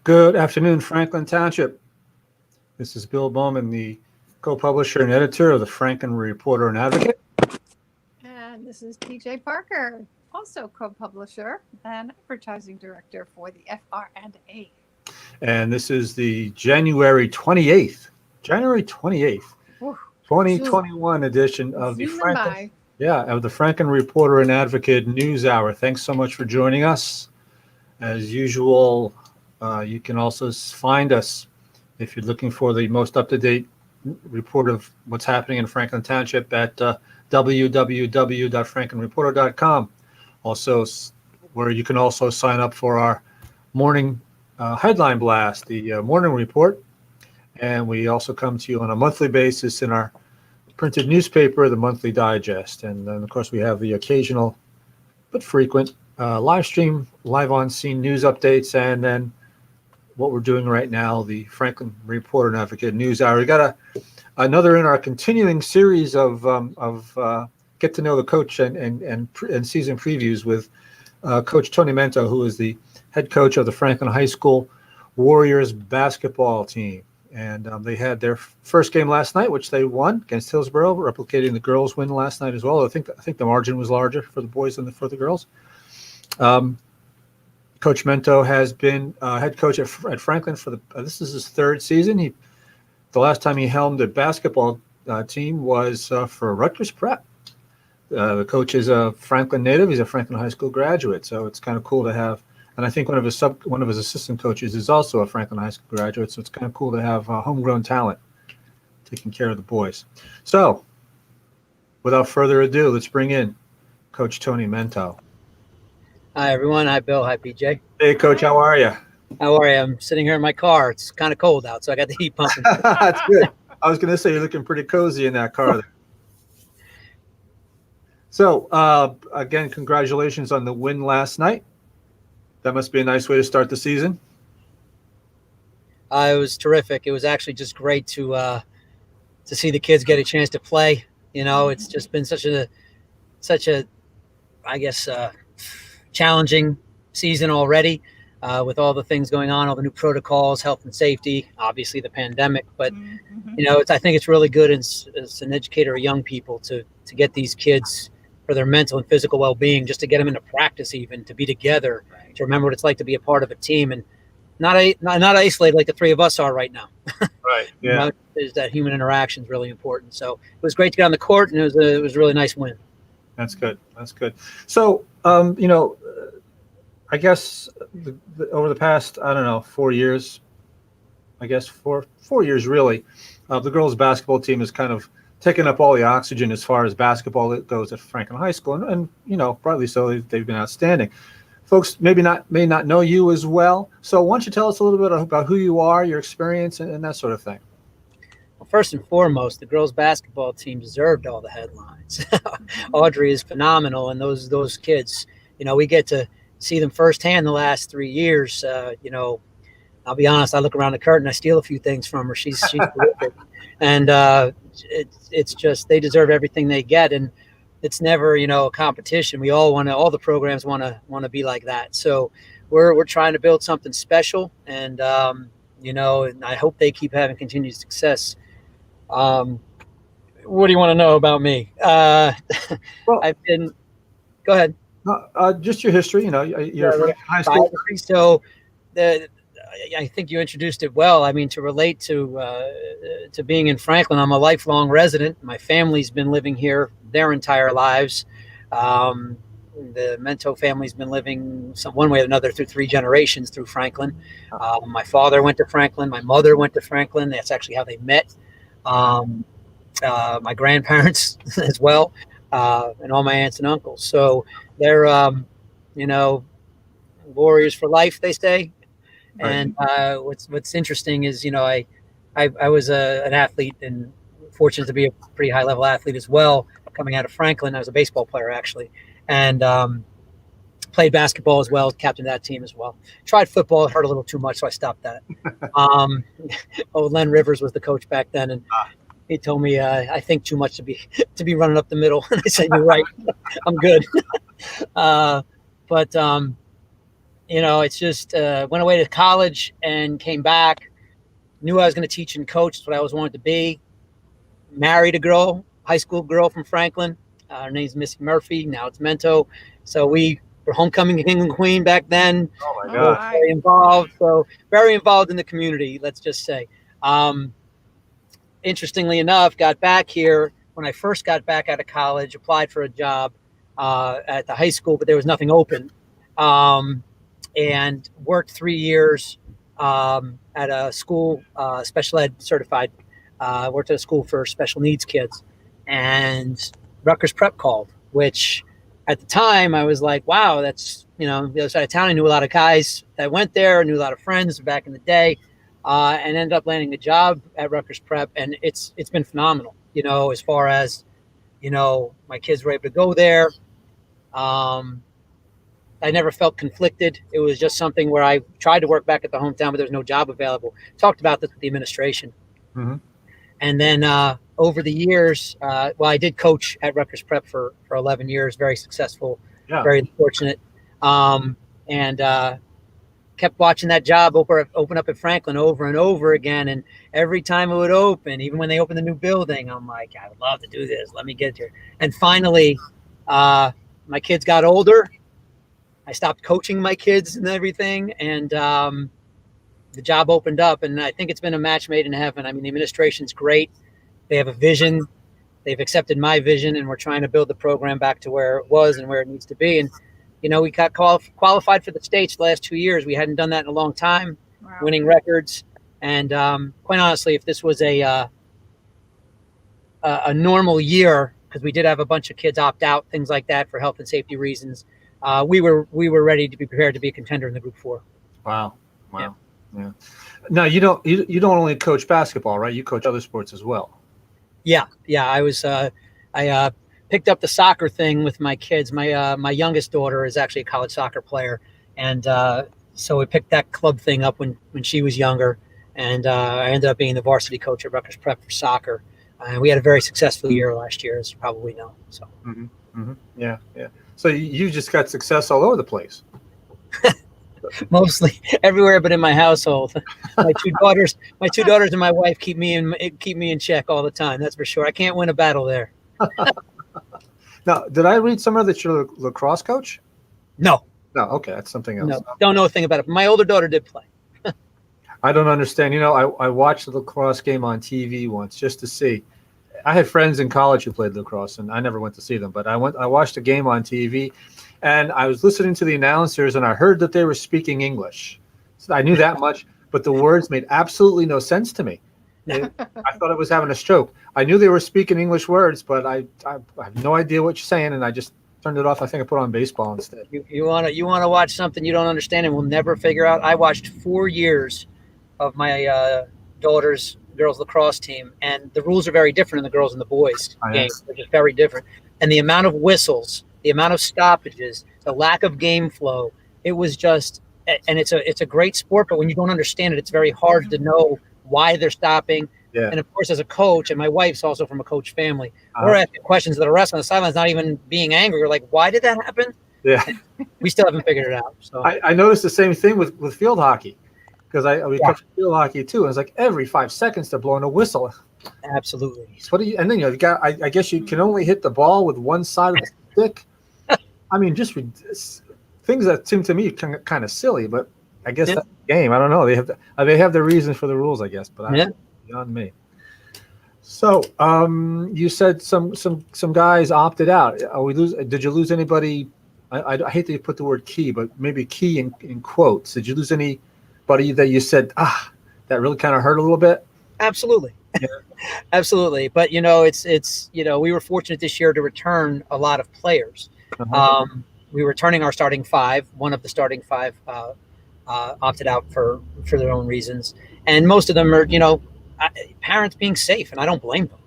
Good afternoon, Franklin Township. This is Bill Bowman, the co-publisher and editor of the Franklin Reporter and Advocate. And this is PJ Parker, also co-publisher and advertising director for the FR&A. And this is the January 28th, 2021 edition of the Franklin Reporter and Advocate News Hour. Thanks so much for joining us. As usual, you can also find us if you're looking for the most up-to-date report of what's happening in Franklin Township at www.franklinreporter.com. Also, where you can also sign up for our morning headline blast, the morning report. And we also come to you on a monthly basis in our printed newspaper, the Monthly Digest. And then, of course, we have the occasional but frequent live stream, live on scene news updates, and then what we're doing right now, the Franklin Reporter and Advocate News Hour. We got another in our continuing series of get to know the coach and season previews with Coach Tony Mento, who is the head coach of the Franklin High School Warriors basketball team. And they had their first game last night, which they won against Hillsborough, replicating the girls' win last night as well. I think the margin was larger for the boys than for the girls. Coach Mento has been head coach at Franklin for this is his third season. The last time he helmed a basketball team was for Rutgers Prep. The coach is a Franklin native. He's a Franklin High School graduate, so it's kind of cool to have. And I think one of his assistant coaches is also a Franklin High School graduate, so it's kind of cool to have homegrown talent taking care of the boys. So, without further ado, let's bring in Coach Tony Mento. Hi, everyone. Hi, Bill. Hi, PJ. Hey, Coach. How are you? How are you? I'm sitting here in my car. It's kind of cold out, so I got the heat pumping. That's good. I was going to say you're looking pretty cozy in that car there. So, again, congratulations on the win last night. That must be a nice way to start the season. It was terrific. It was actually just great to see the kids get a chance to play. You know, it's just been such a I guess, challenging season already with all the things going on, all the new protocols, health and safety, obviously the pandemic. But, you know, I think it's really good as an educator of young people to get these kids for their mental and physical well-being, just to get them into practice, even to be together, to remember what it's like to be a part of a team and not isolated like the three of us are right now. Right. Yeah. You know, that human interaction is really important. So it was great to get on the court, and it was a really nice win. That's good. So, you know, I guess over the past, 4 years, four years really, the girls' basketball team has kind of taken up all the oxygen as far as basketball goes at Franklin High School, and you know, rightly so. They've been outstanding. Folks may not know you as well, so why don't you tell us a little bit about who you are, your experience, and that sort of thing. Well, first and foremost, the girls' basketball team deserved all the headlines. Audrey is phenomenal, and those kids, you know, we get to see them firsthand the last 3 years. You know, I'll be honest, I look around the curtain, I steal a few things from her. She's terrific. And it's just, they deserve everything they get. And it's never, you know, a competition. We all all the programs want to be like that. So we're trying to build something special, and, you know, and I hope they keep having continued success. What do you want to know about me? Well, go ahead. Just your history, you know, you're from high school. So I think you introduced it well. I mean, to relate to being in Franklin, I'm a lifelong resident. My family's been living here their entire lives. The Mento family's been living one way or another through 3 generations through Franklin. My father went to Franklin. My mother went to Franklin. That's actually how they met. My grandparents as well, and all my aunts and uncles. So they're, you know, warriors for life, they say. And what's interesting is, you know, I was an athlete and fortunate to be a pretty high level athlete as well. Coming out of Franklin, I was a baseball player actually, and played basketball as well. Captained that team as well. Tried football, it hurt a little too much, so I stopped that. Len Rivers was the coach back then, and he told me I think too much to be running up the middle. And I said, "You're right, I'm good." But it's just went away to college and came back. Knew I was going to teach and coach. That's what I always wanted to be. Married a girl, high school girl from Franklin. Her name's Missy Murphy. Now it's Mento. So we were homecoming king and queen back then. Oh my Oh, God. my. Very involved. So very involved in the community, let's just say. Interestingly enough, got back here when I first got back out of college, applied for a job at the high school, but there was nothing open. And worked 3 years at a school, special ed certified. Worked at a school for special needs kids, and Rutgers Prep called, which at the time I was like, wow, that's, the other side of town. I knew a lot of guys that went there, knew a lot of friends back in the day, and ended up landing a job at Rutgers Prep. And it's been phenomenal, as far as, my kids were able to go there. I never felt conflicted. It was just something where I tried to work back at the hometown, but there was no job available. Talked about this with the administration. Mm-hmm. And then over the years, I did coach at Rutgers Prep for 11 years, very successful, very fortunate. And kept watching that job open up at Franklin over and over again. And every time it would open, even when they opened the new building, I'm like, I would love to do this. Let me get here. And finally, my kids got older. I stopped coaching my kids and everything. And the job opened up, and I think it's been a match made in heaven. I mean, the administration's great. They have a vision. They've accepted my vision, and we're trying to build the program back to where it was and where it needs to be. And, we got qualified for the States the last 2 years. We hadn't done that in a long time, Wow. winning records. And quite honestly, if this was a normal year, because we did have a bunch of kids opt out, things like that for health and safety reasons, we were ready to be prepared to be a contender in the Group 4. Wow. Yeah. Now you don't only coach basketball, right? You coach other sports as well. Yeah. I was I picked up the soccer thing with my kids. My youngest daughter is actually a college soccer player, and so we picked that club thing up when she was younger, and I ended up being the varsity coach at Rutgers Prep for soccer. We had a very successful year last year, as you probably know. So. Mm-hmm. Mm-hmm. Yeah. So you just got success all over the place. Mostly everywhere but in my household. My two daughters and my wife keep me in check all the time. That's for sure. I can't win a battle there. Now, did I read somewhere that you're a lacrosse coach? No. Okay, that's something else. No, don't know a thing about it. My older daughter did play. I don't understand. I watched the lacrosse game on TV once just to see. I had friends in college who played lacrosse, and I never went to see them. But I watched a game on TV, and I was listening to the announcers, and I heard that they were speaking English. So I knew that much, but the words made absolutely no sense to me. I thought I was having a stroke. I knew they were speaking English words, but I have no idea what you're saying, and I just turned it off. I think I put on baseball instead. You want to watch something you don't understand and will never figure out? I watched 4 years of my daughter's girls lacrosse team, and the rules are very different in the girls and the boys games. They're just very different. And the amount of whistles, the amount of stoppages, the lack of game flow, it was just, and it's a great sport, but when you don't understand it, it's very hard to know why they're stopping. Yeah. And of course, as a coach, and my wife's also from a coach family, we're asking questions that the rest on the sidelines, not even being angry. We're like, why did that happen? Yeah. We still haven't figured it out. So I noticed the same thing with field hockey, because we coach field hockey too. And it's like every 5 seconds they're blowing a whistle. Absolutely. What do you? And then you got. I guess you can only hit the ball with one side of the stick. I mean, just things that seem to me kind of silly, but I guess that's the game. I don't know. They have their reasons for the rules, I guess, but beyond me. So you said some guys opted out. Did you lose anybody? I hate to put the word key, but maybe key in quotes. Did you lose anybody that you said, that really kind of hurt a little bit? Absolutely. Yeah. Absolutely. But, it's we were fortunate this year to return a lot of players. Uh-huh. We were returning our starting five. One of the starting five opted out for their own reasons. And most of them are, parents being safe, and I don't blame them.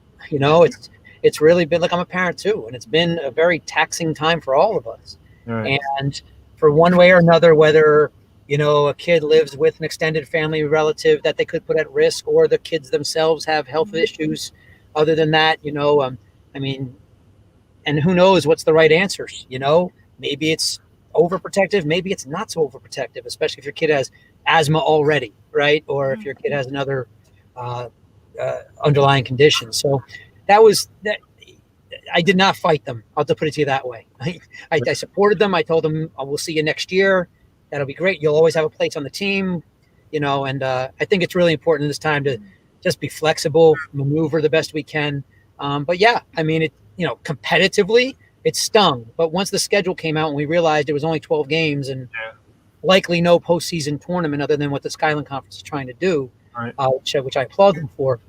It's really been, like, I'm a parent too, and it's been a very taxing time for all of us. Right. And for one way or another, whether a kid lives with an extended family relative that they could put at risk, or the kids themselves have health issues. Other than that, and who knows what's the right answers? Maybe it's overprotective. Maybe it's not so overprotective, especially if your kid has asthma already, right? Or if your kid has another underlying condition. So that was that. I did not fight them. I'll just put it to you that way. I supported them. I told them, "We'll see you next year. That'll be great. You'll always have a place on the team, you know." And I think it's really important in this time to just be flexible, maneuver the best we can. But yeah, I mean, competitively, it stung. But once the schedule came out and we realized it was only 12 games and likely no postseason tournament other than what the Skyline Conference is trying to do, Right. Which I applaud them for.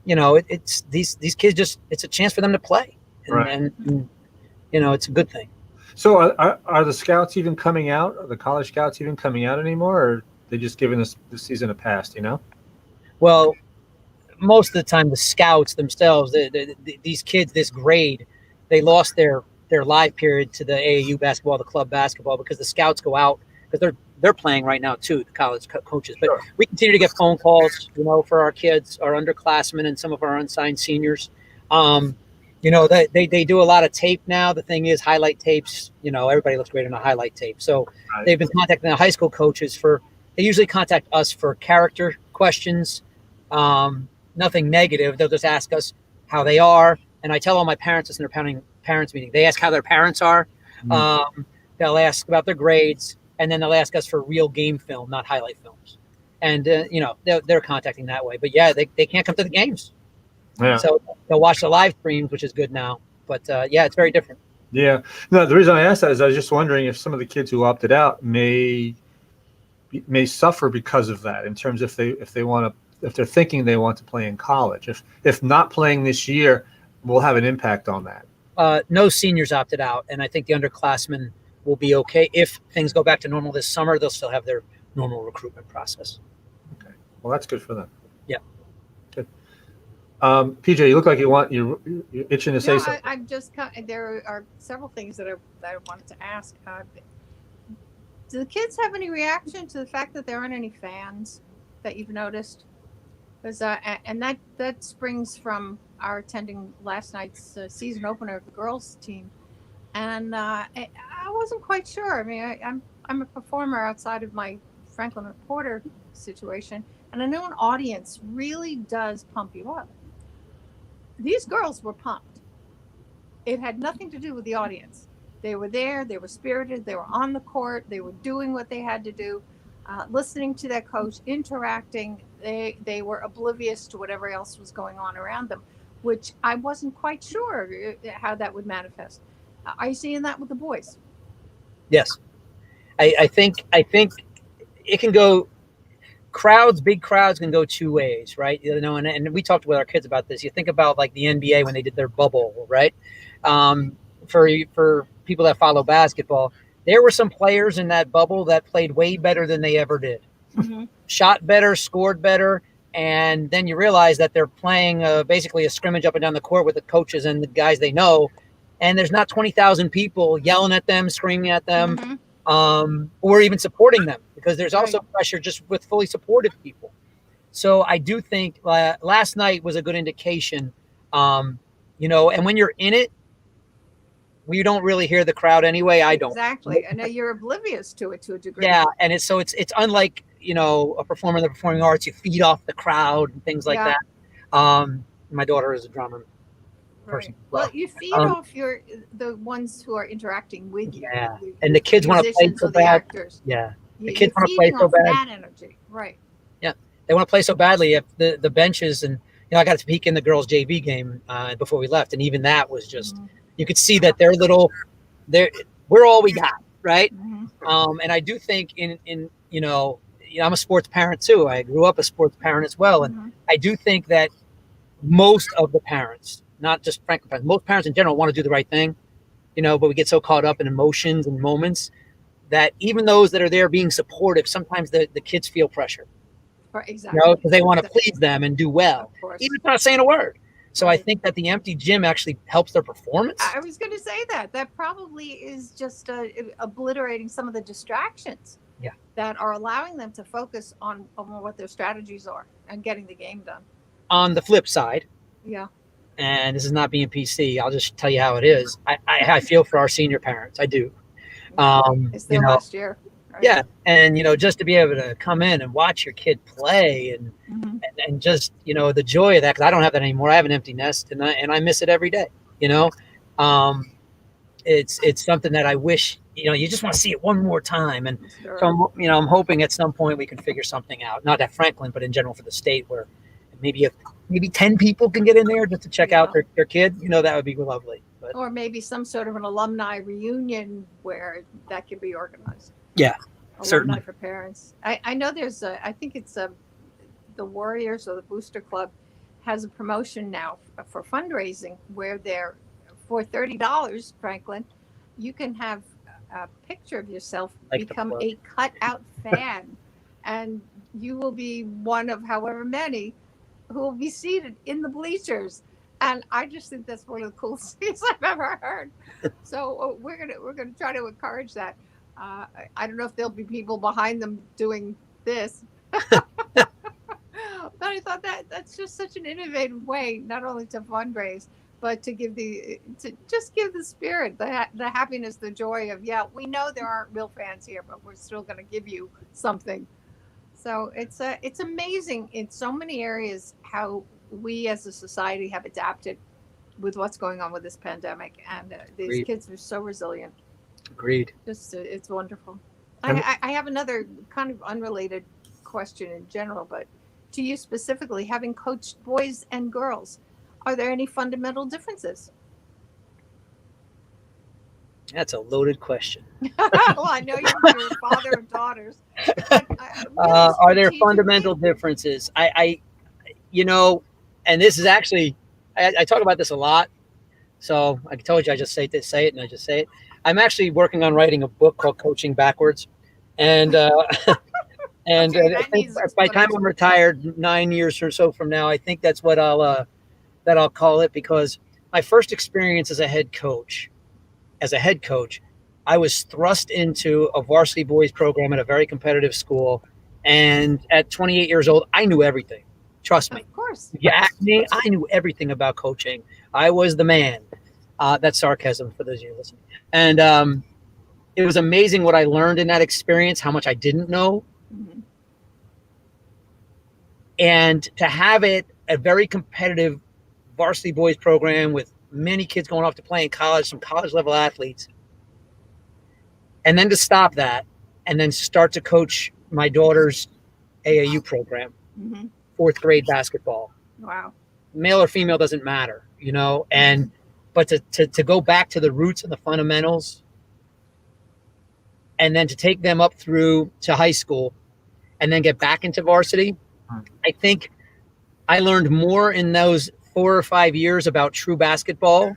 It's these kids it's a chance for them to play, and it's a good thing. So are the scouts even coming out? Are the college scouts even coming out anymore, or are they just giving this season a pass? Well, most of the time, the scouts themselves, these kids, this grade, they lost their live period to the AAU basketball, the club basketball, because the scouts go out because they're playing right now too, the college coaches. But we continue to get phone calls, for our kids, our underclassmen, and some of our unsigned seniors. They do a lot of tape now. The thing is, highlight tapes. Everybody looks great on a highlight tape. So they've been contacting the high school coaches they usually contact us for character questions. Nothing negative. They'll just ask us how they are. And I tell all my parents this in their parents meeting. They ask how their parents are. They'll ask about their grades, and then they'll ask us for real game film, not highlight films. And they're contacting that way. But yeah, they can't come to the games. Yeah. So they'll watch the live streams, which is good now. But it's very different. Yeah. No, the reason I asked that is I was just wondering if some of the kids who opted out may suffer because of that, in terms if they're thinking they want to play in college. If not playing this year will have an impact on that. No seniors opted out, and I think the underclassmen will be okay. If things go back to normal this summer, they'll still have their normal recruitment process. Okay. Well, that's good for them. Yeah. Good. PJ, you look like you're itching to say something. I'm just there are several things that I wanted to ask. Do the kids have any reaction to the fact that there aren't any fans that you've noticed? Because and that springs from our attending last night's season opener of the girls team, and I wasn't quite sure. I mean, I'm a performer outside of my Franklin Reporter situation, and I know an audience really does pump you up. These girls were pumped. It had nothing to do with the audience. They were there. They were spirited. They were on the court. They were doing what they had to do, listening to their coach, interacting. They were oblivious to whatever else was going on around them, which I wasn't quite sure how that would manifest. Are you seeing that with the boys? Yes, I think it can go. Big crowds can go two ways, right? And we talked with our kids about this. You think about like the NBA when they did their bubble, right? For people that follow basketball, there were some players in that bubble that played way better than they ever did. Mm-hmm. Shot better, scored better, and then you realize that they're playing basically a scrimmage up and down the court with the coaches and the guys they know, and there's not 20,000 people yelling at them, screaming at them, or even supporting them, because there's also pressure just with fully supportive people. So I do think last night was a good indication, and when you're in it, we don't really hear the crowd anyway. I don't. Exactly. I know you're oblivious to it to a degree. Yeah, and it's unlike a performer in the performing arts. You feed off the crowd and things like that. My daughter is a drummer person. Well, you feed off the ones who are interacting with you. Yeah, and the kids want to play so bad. Yeah, the kids want to play so bad. That energy, right? Yeah, they want to play so badly. If the benches, and I got to peek in the girls' JV game before we left, and even that was just. You could see that we're all we got, right? Mm-hmm. And I do think I'm a sports parent too. I grew up a sports parent as well. And I do think that most of the parents, not just Franklin parents, most parents in general want to do the right thing, but we get so caught up in emotions and moments that even those that are there being supportive, sometimes the kids feel pressure. Exactly. Because they want to please them and do well, even if they're not saying a word. So I think that the empty gym actually helps their performance. I was going to say that probably is just obliterating some of the distractions that are allowing them to focus on what their strategies are and getting the game done. On the flip side, and this is not being PC, I'll just tell you how it is. I feel for our senior parents. I do. It's You their know, last year. Right? yeah, and just to be able to come in and watch your kid play and and just the joy of that, because I don't have that anymore. I have an empty nest, and I miss it every day. Um, it's something that I wish you just want to see it one more time, and Sure. so I'm hoping at some point we can figure something out. Not at Franklin, but in general for the state, where maybe 10 people can get in there just to check out their kid. That would be lovely. But Or maybe some sort of an alumni reunion where that could be organized. yeah, Alumni certainly. for parents. I know there's I think it's the Warriors or the Booster Club has a promotion now for fundraising where they're for $30, Franklin, you can have a picture of yourself become a cutout fan, and you will be one of however many who will be seated in the bleachers. And I just think that's one of the coolest things I've ever heard. So we're gonna try to encourage that. I don't know if there'll be people behind them doing this, but I thought that's just such an innovative way, not only to fundraise, but to give the spirit, the happiness, the joy of, we know there aren't real fans here, but we're still going to give you something. So it's amazing in so many areas how we as a society have adapted with what's going on with this pandemic, and these Agreed. Kids are so resilient. Agreed. Just it's wonderful. I have another kind of unrelated question in general, but to you specifically, having coached boys and girls, are there any fundamental differences? That's a loaded question. Well, I know you're a father of daughters. Are there fundamental differences? I and this is actually, I talk about this a lot. So I told you I just say it, and I just say it. I'm actually working on writing a book called Coaching Backwards, and and I think by the time I'm retired, 9 years or so from now, I think that's what I'll call it, because my first experience as a head coach, I was thrust into a varsity boys program at a very competitive school, and at 28 years old, I knew everything. Trust me. Of course. You asked me, I knew everything about coaching. I was the man. That's sarcasm for those of you listening. And it was amazing what I learned in that experience, how much I didn't know. Mm-hmm. And to have it a very competitive varsity boys program with many kids going off to play in college, some college level athletes, and then to stop that and then start to coach my daughter's AAU program, Mm-hmm. 4th grade basketball. Wow. Male or female doesn't matter, but to go back to the roots and the fundamentals, and then to take them up through to high school and then get back into varsity. I think I learned more in those 4 or 5 years about true basketball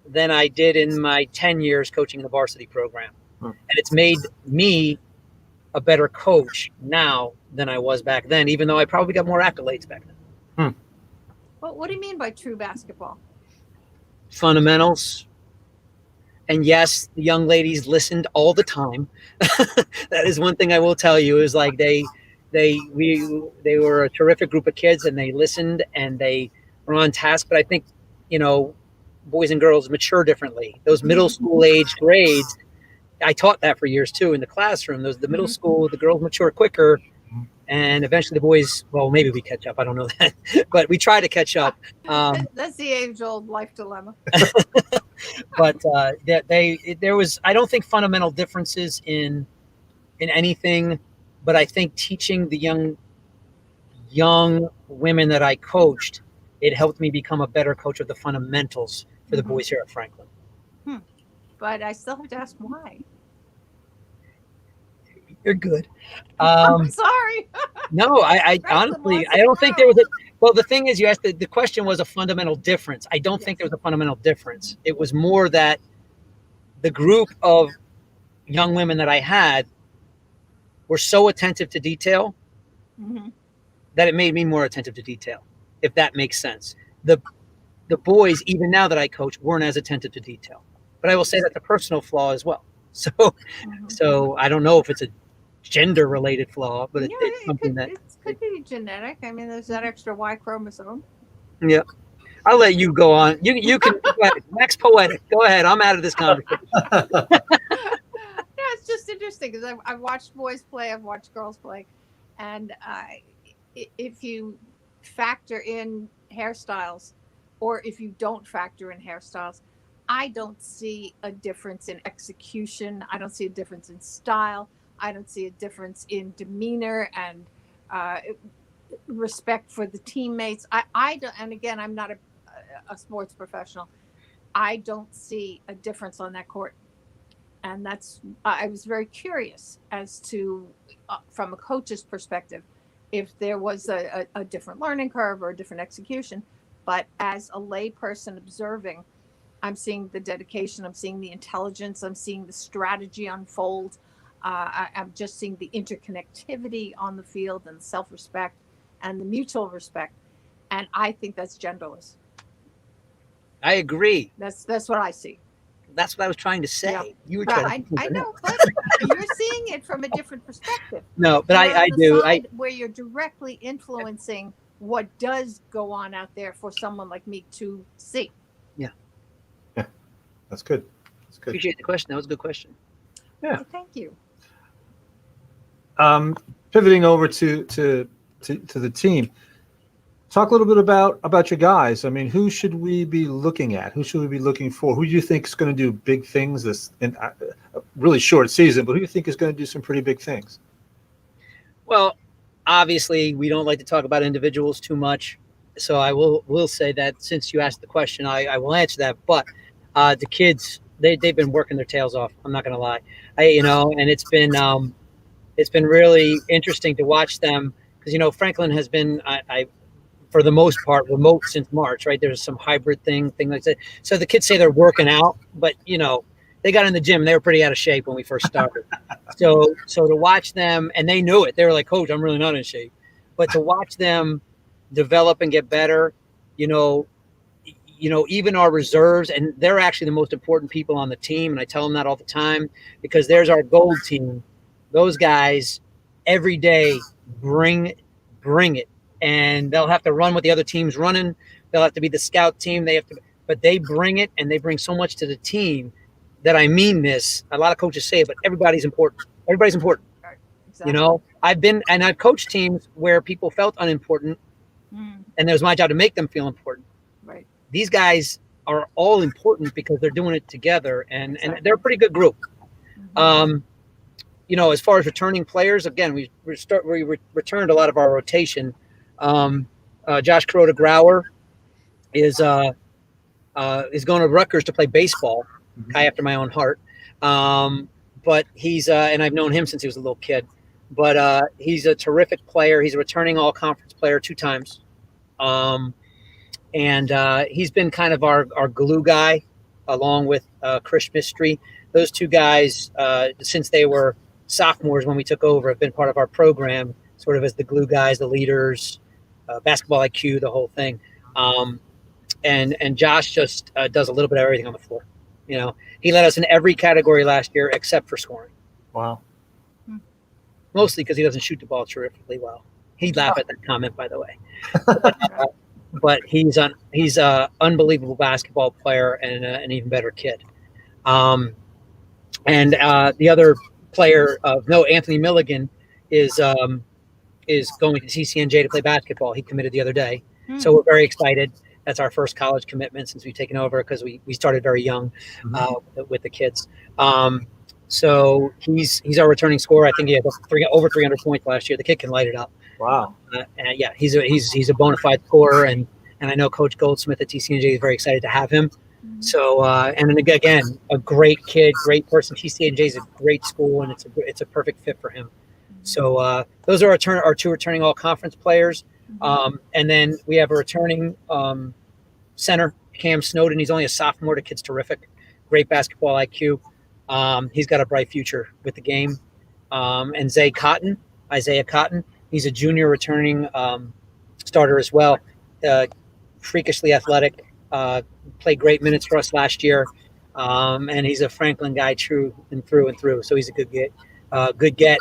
than I did in my 10 years coaching in the varsity program. And it's made me a better coach now than I was back then, even though I probably got more accolades back then. Well, what do you mean by true basketball? Fundamentals. And yes, the young ladies listened all the time. That is one thing I will tell you, is like they were a terrific group of kids, and they listened and they were on task. But I think, boys and girls mature differently. Those middle school age grades, I taught that for years too in the classroom. The middle school, the girls mature quicker, and eventually the boys, well, maybe we catch up. I don't know that, but we try to catch up. That's the age-old life dilemma. But there was, I don't think, fundamental differences in anything, but I think teaching the young women that I coached, it helped me become a better coach of the fundamentals for the boys here at Franklin. But I still have to ask why. You're good. I'm sorry. No, I honestly, I don't think there was well, the thing is, you asked, the question was a fundamental difference. I don't think there was a fundamental difference. It was more that the group of young women that I had were so attentive to detail that it made me more attentive to detail, if that makes sense. The boys, even now that I coach, weren't as attentive to detail. But I will say that's a personal flaw as well. So I don't know if it's a gender-related flaw, but it's something that... It could be genetic. I mean, there's that extra Y chromosome. Yeah. I'll let you go on. You can... Max Poetic. Go ahead. I'm out of this conversation. interesting because I've watched boys play, I've watched girls play, and if you factor in hairstyles, or if you don't factor in hairstyles, I don't see a difference in execution. I don't see a difference in style. I don't see a difference in demeanor and respect for the teammates. I don't, and again, I'm not a sports professional. I don't see a difference on that court. And that's, I was very curious as to, from a coach's perspective, if there was a different learning curve or a different execution. But as a lay person observing, I'm seeing the dedication, I'm seeing the intelligence, I'm seeing the strategy unfold. I'm just seeing the interconnectivity on the field and self-respect and the mutual respect. And I think that's genderless. I agree. That's what I see. That's what I was trying to say. Yeah. You were trying I know, but you're seeing it from a different perspective. No, but You're I on the do. side where you're directly influencing what does go on out there for someone like me to see. Yeah. Yeah, that's good. That's good. Appreciate the question. That was a good question. Yeah. Thank you. Pivoting over to the team, talk a little bit about your guys. I mean, who should we be looking at? Who should we be looking for? Who do you think is going to do big things this in a really short season? But who do you think is going to do some pretty big things? Well, obviously, we don't like to talk about individuals too much, so I will say that since you asked the question, I will answer that. But the kids, they've been working their tails off. I'm not going to lie, and it's been really interesting to watch them because Franklin has been for the most part remote since March, right? There's some hybrid thing like that. So the kids say they're working out, but they got in the gym and they were pretty out of shape when we first started. So to watch them, and they knew it, they were like, "Coach, I'm really not in shape." But to watch them develop and get better, even our reserves, and they're actually the most important people on the team. And I tell them that all the time because there's our gold team. Those guys every day bring it, and they'll have to run what the other team's running. They'll have to be the scout team. But they bring it, and they bring so much to the team that I mean this. A lot of coaches say it, but everybody's important. Everybody's important. Right. Exactly. I've coached teams where people felt unimportant, and it was my job to make them feel important. Right. These guys are all important because they're doing it together, and they're a pretty good group. Mm-hmm. As far as returning players, again, we returned a lot of our rotation. Josh Kuroda-Grauer is going to Rutgers to play baseball, guy after my own heart. But he's and I've known him since he was a little kid. But he's a terrific player. He's a returning all-conference player 2 times. And he's been kind of our glue guy, along with Chris Mystery. Those 2 guys, since they were sophomores when we took over, have been part of our program, sort of as the glue guys, the leaders, basketball IQ, the whole thing. And Josh just does a little bit of everything on the floor. He led us in every category last year except for scoring. Wow. Mostly because he doesn't shoot the ball terrifically well. He'd laugh at that comment, by the way. But he's an unbelievable basketball player and an even better kid. And the other player of note, Anthony Milligan, is going to CCNJ to play basketball. He committed the other day. So we're very excited. That's our first college commitment since we've taken over because we started very young with the kids. So he's our returning scorer. I think he had over 300 points last year. The kid can light it up. Wow. And yeah, he's a bona fide scorer, and I know Coach Goldsmith at TCNJ is very excited to have him. So and then again, a great kid, great person. TCNJ is a great school, and it's a perfect fit for him. So those are our 2 returning all conference players. And then we have a returning center, Cam Snowden. He's only a sophomore. The kid's terrific, great basketball IQ. He's got a bright future with the game. And Isaiah Cotton, he's a junior returning starter as well. Freakishly athletic, played great minutes for us last year. And he's a Franklin guy through and through. So he's a good get,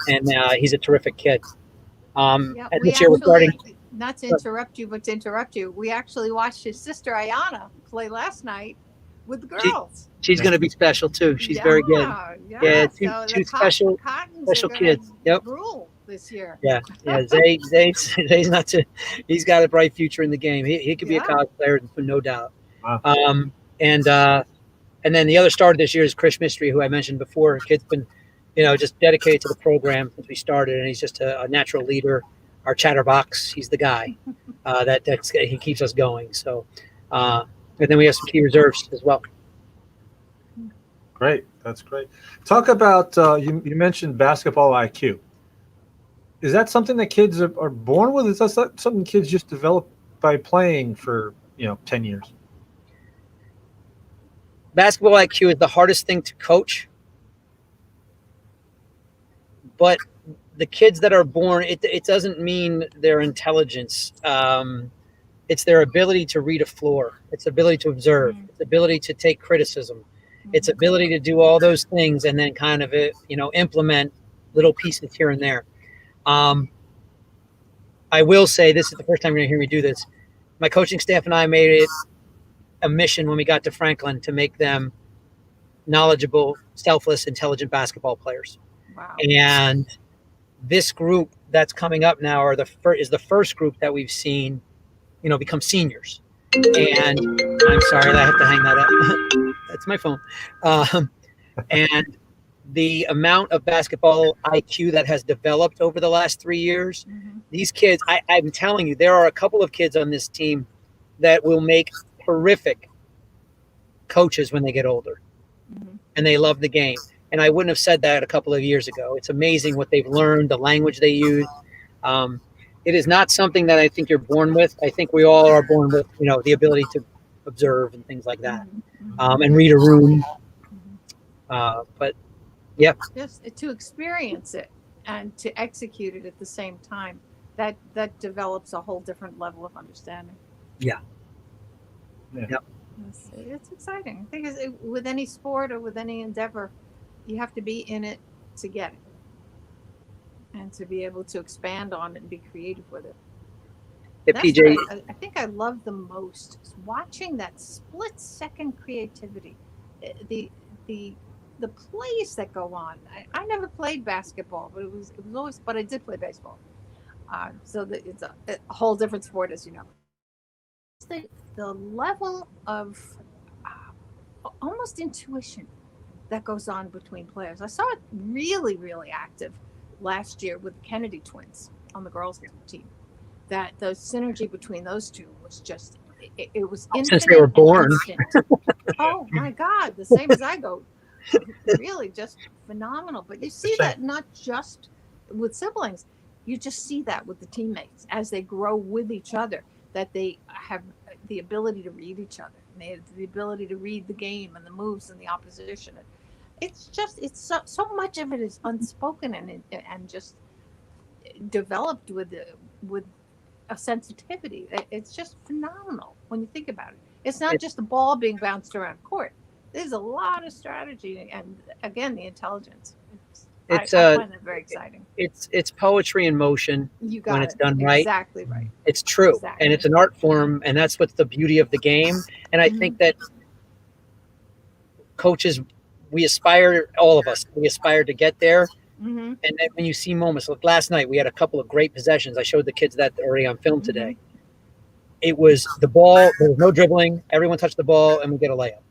and he's a terrific kid. And this year we're starting. Not to interrupt you, but to interrupt you, we actually watched his sister Ayana play last night with the She- girls. She's going to be special too. She's very good. Yeah, two So two the special Cottons special are gonna kids. Yep. rule this year. Yeah. Zay's not too. He's got a bright future in the game. He could be a Yeah. college player, no doubt. Wow. And then the other star this year is Chris Mystery, who I mentioned before. Kid's been, just dedicated to the program since we started, and he's just a natural leader. Our chatterbox, he's the guy he keeps us going. So, and then we have some key reserves as well. Great. That's great. Talk about, you mentioned basketball IQ. Is that something that kids are born with? Is that something kids just develop by playing for, 10 years? Basketball IQ is the hardest thing to coach, but the kids that are born, it doesn't mean their intelligence. It's their ability to read a floor. It's ability to observe. It's ability to take criticism. It's ability to do all those things and then kind of, implement little pieces here and there. I will say this is the first time you're going to hear me do this. My coaching staff and I made it a mission when we got to Franklin to make them knowledgeable, selfless, intelligent basketball players. Wow. And this group that's coming up now is the first group that we've seen, become seniors. And I'm sorry, I have to hang that up. That's my phone. And the amount of basketball IQ that has developed over the last 3 years, these kids, I'm telling you, there are a couple of kids on this team that will make horrific coaches when they get older. And they love the game. And I wouldn't have said that a couple of years ago. It's amazing what they've learned, the language they use. It is not something that I think you're born with. I think we all are born with, the ability to observe and things like that, and read a room. But yeah, Just to experience it and to execute it at the same time, that develops a whole different level of understanding. Yeah. Yep. It's exciting. I think with any sport or with any endeavor, you have to be in it to get it, and to be able to expand on it and be creative with it. Yeah, That's PJ. what I think I love the most is watching that split-second creativity, the plays that go on. I never played basketball, but it was always. But I did play baseball, so it's a whole different sport, as you know. The level of almost intuition that goes on between players. I saw it really, really active last year with the Kennedy twins on the girls' team. That the synergy between those two was just, it was infinite. Since they were born. Oh my God, the same as I go. Really just phenomenal. But you see that not just with siblings, you just see that with the teammates as they grow with each other, that they have the ability to read each other. And they have the ability to read the game and the moves and the opposition. It's so much of it is unspoken and just developed with a sensitivity. It's just phenomenal when you think about it. It's not just the ball being bounced around court. There's a lot of strategy and, again, the intelligence. I find that very exciting. It's poetry in motion when it's done right. Exactly right. It's true. Exactly. And it's an art form, and that's what's the beauty of the game. And I think that coaches, all of us, we aspire to get there. And then when you see moments, like last night, we had a couple of great possessions. I showed the kids that already on film today. It was the ball, there was no dribbling, everyone touched the ball, and we get a layup.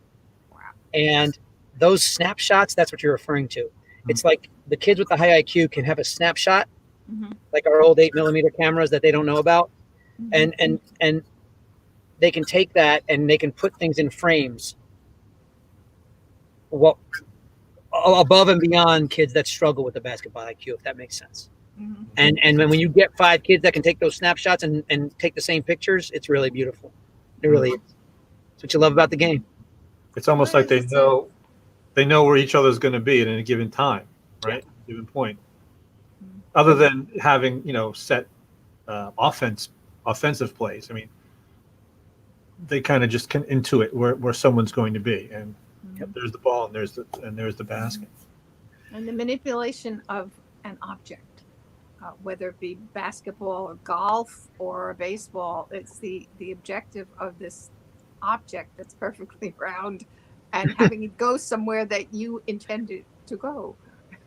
Wow. And those snapshots, that's what you're referring to. It's like the kids with the high IQ can have a snapshot, like our old 8mm cameras that they don't know about. And they can take that and they can put things in frames above and beyond kids that struggle with the basketball IQ, if that makes sense. And when you get 5 kids that can take those snapshots and take the same pictures, it's really beautiful. It really is. That's what you love about the game. It's almost like they know where each other's going to be at any given time, right? At a given point. Other than having, set offensive plays. I mean, they kind of just can intuit where someone's going to be, and there's the ball and there's the basket. And the manipulation of an object, whether it be basketball or golf or baseball, it's the objective of this object that's perfectly round and having it go somewhere that you intended to go.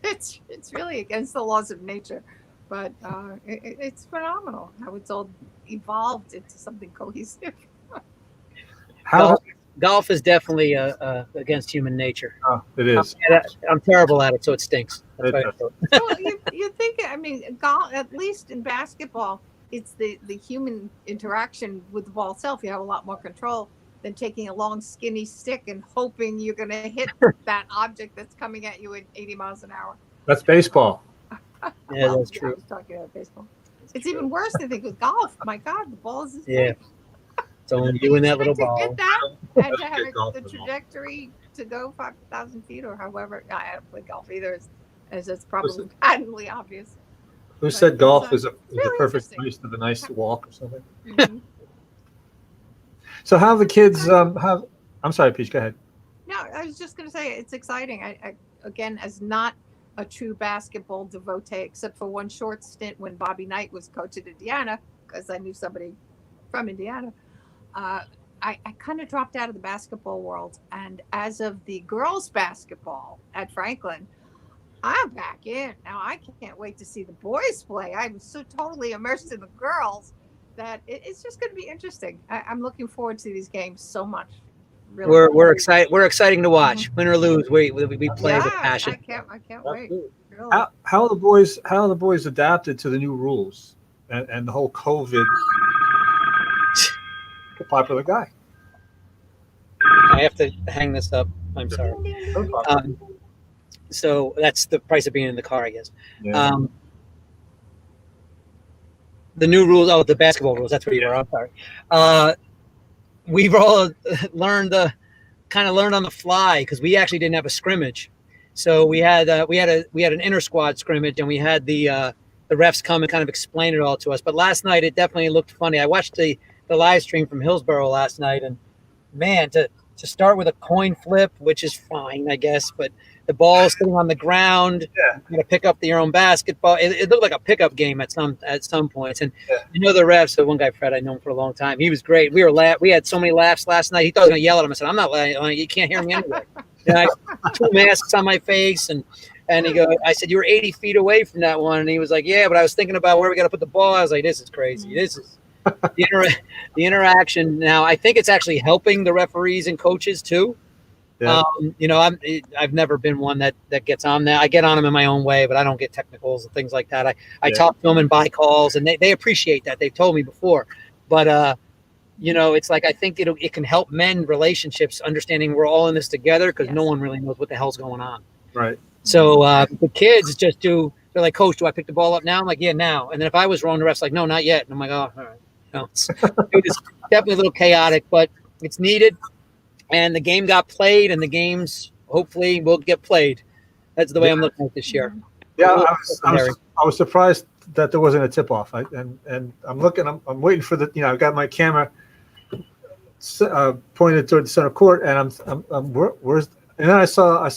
It's really against the laws of nature, but it's phenomenal how it's all evolved into something cohesive. How Golf is definitely against human nature. it is. I'm terrible at it, so it stinks. That's why I It do it. Well, you think, I mean, golf, at least in basketball, it's the human interaction with the ball itself. You have a lot more control than taking a long, skinny stick and hoping you're going to hit that object that's coming at you at 80 miles an hour. That's baseball. Yeah, Well, that's I true. was talking about baseball. It's even worse, I think, with golf. My God, the ball is this Yeah. big. It's only you and that little To ball. hit that and to have Get golf the at all. trajectory to go 5,000 feet or however. I don't play golf either, as it's probably patently obvious. Who But said golf it's, is a really perfect interesting. place to the nice walk or something? Mhm. So how the kids have? I'm sorry, Peach. Go ahead. No, I was just going to say it's exciting. I again, as not a true basketball devotee, except for one short stint when Bobby Knight was coach at Indiana, because I knew somebody from Indiana. I kind of dropped out of the basketball world, and as of the girls' basketball at Franklin, I'm back in. Now I can't wait to see the boys play. I was so totally immersed in the girls that it's just going to be interesting. I'm looking forward to these games so much. Really. We're excited. We're exciting to watch. Win or lose, we play with Yeah, passion. I can't wait. Really. How are the boys adapted to the new rules and the whole COVID? A popular guy. I have to hang this up. I'm sorry. So that's the price of being in the car, I guess. Yeah. The new rules. Oh, the basketball rules. That's where you were. I'm sorry. We've all learned on the fly because we actually didn't have a scrimmage. So we had an inter squad scrimmage, and we had the refs come and kind of explain it all to us. But last night it definitely looked funny. I watched the live stream from Hillsborough last night, and man, to start with a coin flip, which is fine, I guess, but the ball sitting on the ground, Yeah. you got to pick up your own basketball. It looked like a pickup game at some points. And Yeah. the refs. So one guy, Fred, I know him for a long time. He was great. We had so many laughs last night. He thought I was going to yell at him. I said, "I'm not laughing. You can't hear me anyway." And I two masks on my face, and he goes, I said, "You were 80 feet away from that one," and he was like, "Yeah, but I was thinking about where we got to put the ball." I was like, "This is crazy. This is." The interaction now, I think it's actually helping the referees and coaches too. Yeah. I've never been one that gets on that. I get on them in my own way, but I don't get technicals and things like that. I talk to them and buy calls, and they appreciate that. They've told me before, but it's like I think it can help mend relationships, understanding we're all in this together because no one really knows what the hell's going on. Right. So the kids just they're like, "Coach, do I pick the ball up now?" I'm like, "Yeah, now." And then if I was wrong, the ref's like, "No, not yet." And I'm like, "Oh, all right." It was definitely a little chaotic, but it's needed. And the game got played, and the games hopefully will get played. That's the way I'm looking at this year. Yeah, I was surprised that there wasn't a tip off. And I'm looking. I'm waiting for the. I've got my camera pointed toward the center court, and where's? And then I saw. I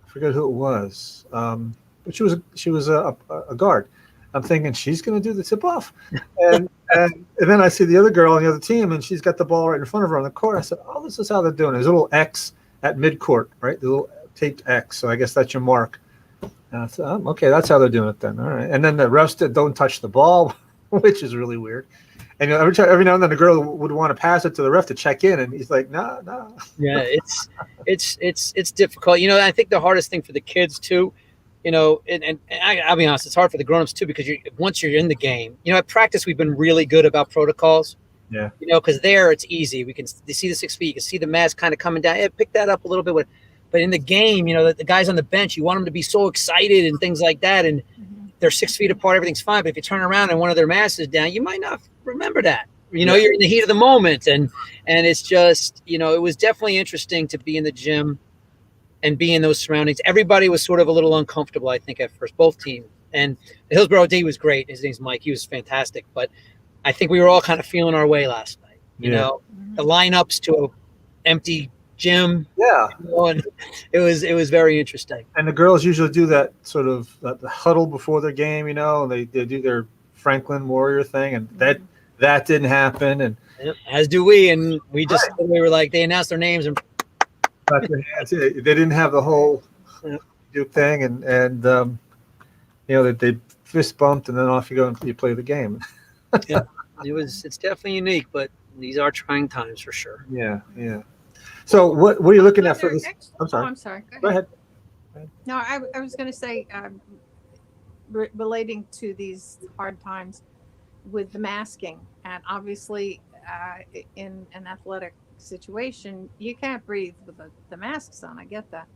forget who it was. But she was a guard. I'm thinking she's going to do the tip off, and then I see the other girl on the other team, and she's got the ball right in front of her on the court. I said, "Oh, this is how they're doing it. There's a little X at midcourt, right? The little taped X. So I guess that's your mark." And I said, "Oh, okay, that's how they're doing it then. All right." And then the refs don't touch the ball, which is really weird. And every now and then the girl would want to pass it to the ref to check in, and he's like, "No, no." Yeah, it's difficult. I think the hardest thing for the kids too. And I'll be honest, it's hard for the grownups too because once you're in the game, at practice we've been really good about protocols. Yeah. Because there it's easy. We can see the 6 feet, you can see the mask kind of coming down. Yeah, pick that up a little bit. But in the game, the guys on the bench, you want them to be so excited and things like that. And they're 6 feet apart, everything's fine. But if you turn around and one of their masks is down, you might not remember that. You're in the heat of the moment, and it's just it was definitely interesting to be in the gym and be in those surroundings. Everybody was sort of a little uncomfortable, I think, at first, both teams. And the Hillsborough D was great. His name's Mike. He was fantastic. But I think we were all kind of feeling our way last night. The lineups to an empty gym. Yeah. And it was very interesting. And the girls usually do that sort of the huddle before their game, and they do their Franklin Warrior thing, and that didn't happen. And Yep, as do we, and we just we were like they announced their names and They didn't have the whole thing, and that they fist bumped, and then off you go and you play the game. it's definitely unique, but these are trying times for sure. Yeah. So what are you looking at for this? I'm sorry. I'm sorry. Go ahead. No, I was going to say, relating to these hard times with the masking, and obviously in an athletic situation, you can't breathe with the masks on. I get that.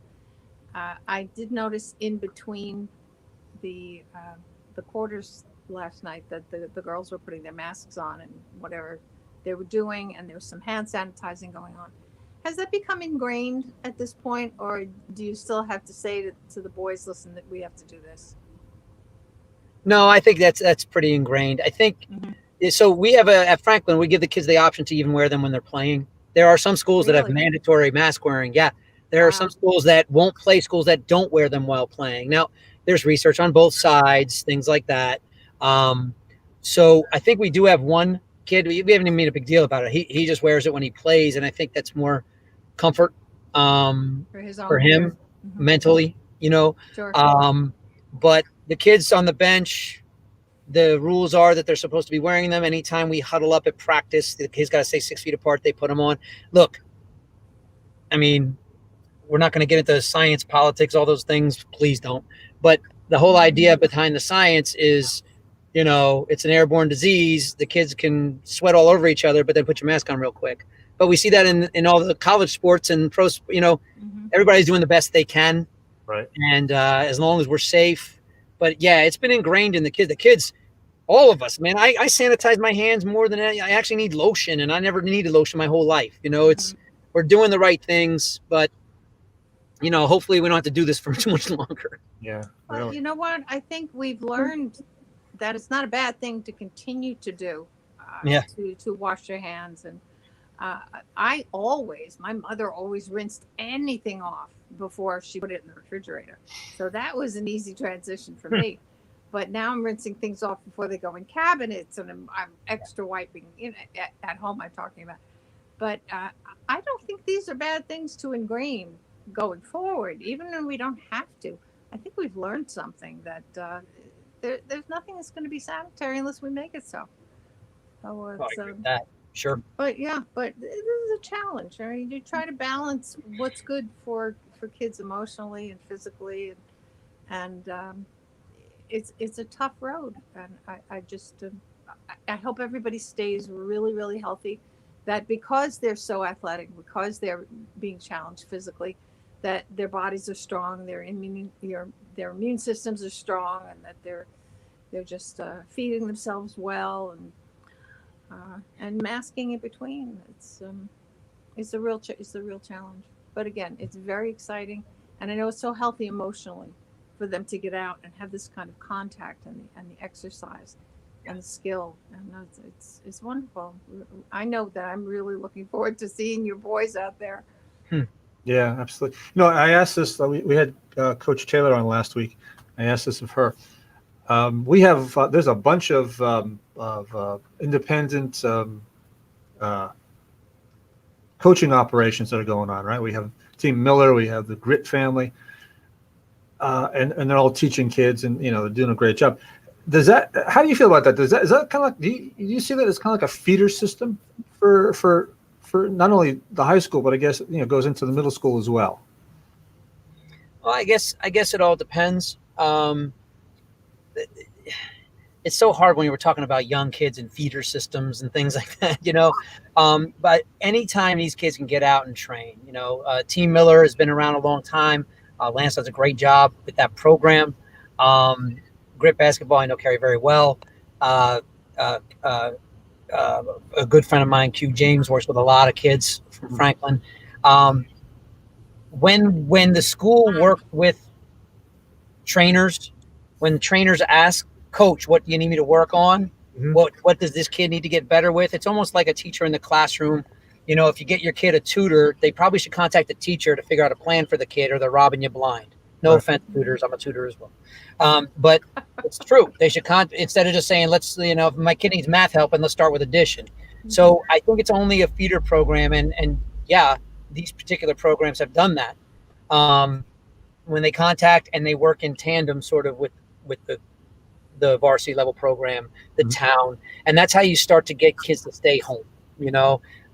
I did notice in between the quarters last night that the girls were putting their masks on and whatever they were doing, and there was some hand sanitizing going on. Has that become ingrained at this point, or do you still have to say to the boys, listen, that we have to do this? No, I think that's pretty ingrained. I think so. We have at Franklin, we give the kids the option to even wear them when they're playing. There are some schools that have mandatory mask wearing. Yeah, there are some schools that won't play, schools that don't wear them while playing. Now, there's research on both sides, things like that. So I think we do have one kid. We haven't even made a big deal about it. He just wears it when he plays, and I think that's more comfort for him mentally, Sure. But the kids on the bench, the rules are that they're supposed to be wearing them. Anytime we huddle up at practice, the kids got to stay 6 feet apart. They put them on. Look, I mean, we're not going to get into science, politics, all those things. Please don't. But the whole idea behind the science is, it's an airborne disease. The kids can sweat all over each other, but then put your mask on real quick. But we see that in all the college sports and pro, everybody's doing the best they can. Right. And as long as we're safe. But yeah, it's been ingrained in the kids. The kids, all of us, man, I sanitize my hands more than I actually need lotion, and I never needed lotion my whole life. We're doing the right things, but hopefully we don't have to do this for too much longer. Yeah. Well, Really. you know what? I think we've learned that it's not a bad thing to continue to do, to wash your hands. And my mother always rinsed anything off before she put it in the refrigerator. So that was an easy transition for me. But now I'm rinsing things off before they go in cabinets, and I'm extra wiping at home, I'm talking about. But I don't think these are bad things to ingrain going forward, even when we don't have to. I think we've learned something that there's nothing that's going to be sanitary unless we make it so. So it's, that. Sure. But this is a challenge. I mean, you try to balance what's good for kids emotionally and physically, and it's a tough road. And I just I hope everybody stays really, really healthy. That because they're so athletic, because they're being challenged physically, that their bodies are strong, their immune systems are strong, and that they're just feeding themselves well, and masking in between. It's a real challenge. But again, it's very exciting, and I know it's so healthy emotionally for them to get out and have this kind of contact and the exercise and the skill, and it's wonderful. I know that I'm really looking forward to seeing your boys out there. Yeah, absolutely. I asked this. We had Coach Taylor on last week. I asked this of her. We have there's a bunch of independent coaching operations that are going on, right? We have Team Miller, we have the Grit family, and they're all teaching kids, and they're doing a great job. How do you feel about that? Is that kind of like, do you see that as kind of like a feeder system for not only the high school, but I guess goes into the middle school as well? Well, I guess it all depends. It's so hard when you were talking about young kids and feeder systems and things like that, but anytime these kids can get out and train, Team Miller has been around a long time. Lance does a great job with that program. Grit basketball, I know Carrie very well. A good friend of mine, Q James, works with a lot of kids from Franklin. When the school worked with trainers, when trainers ask, Coach, what do you need me to work on? Mm-hmm. What does this kid need to get better with? It's almost like a teacher in the classroom. If you get your kid a tutor, they probably should contact the teacher to figure out a plan for the kid, or they're robbing you blind. No offense, tutors. I'm a tutor as well. But it's true. They should instead of just saying, let's, if my kid needs math help, and let's start with addition. So I think it's only a feeder program, and yeah, these particular programs have done that. When they contact and they work in tandem, sort of with the varsity level program, the town, and that's how you start to get kids to stay home.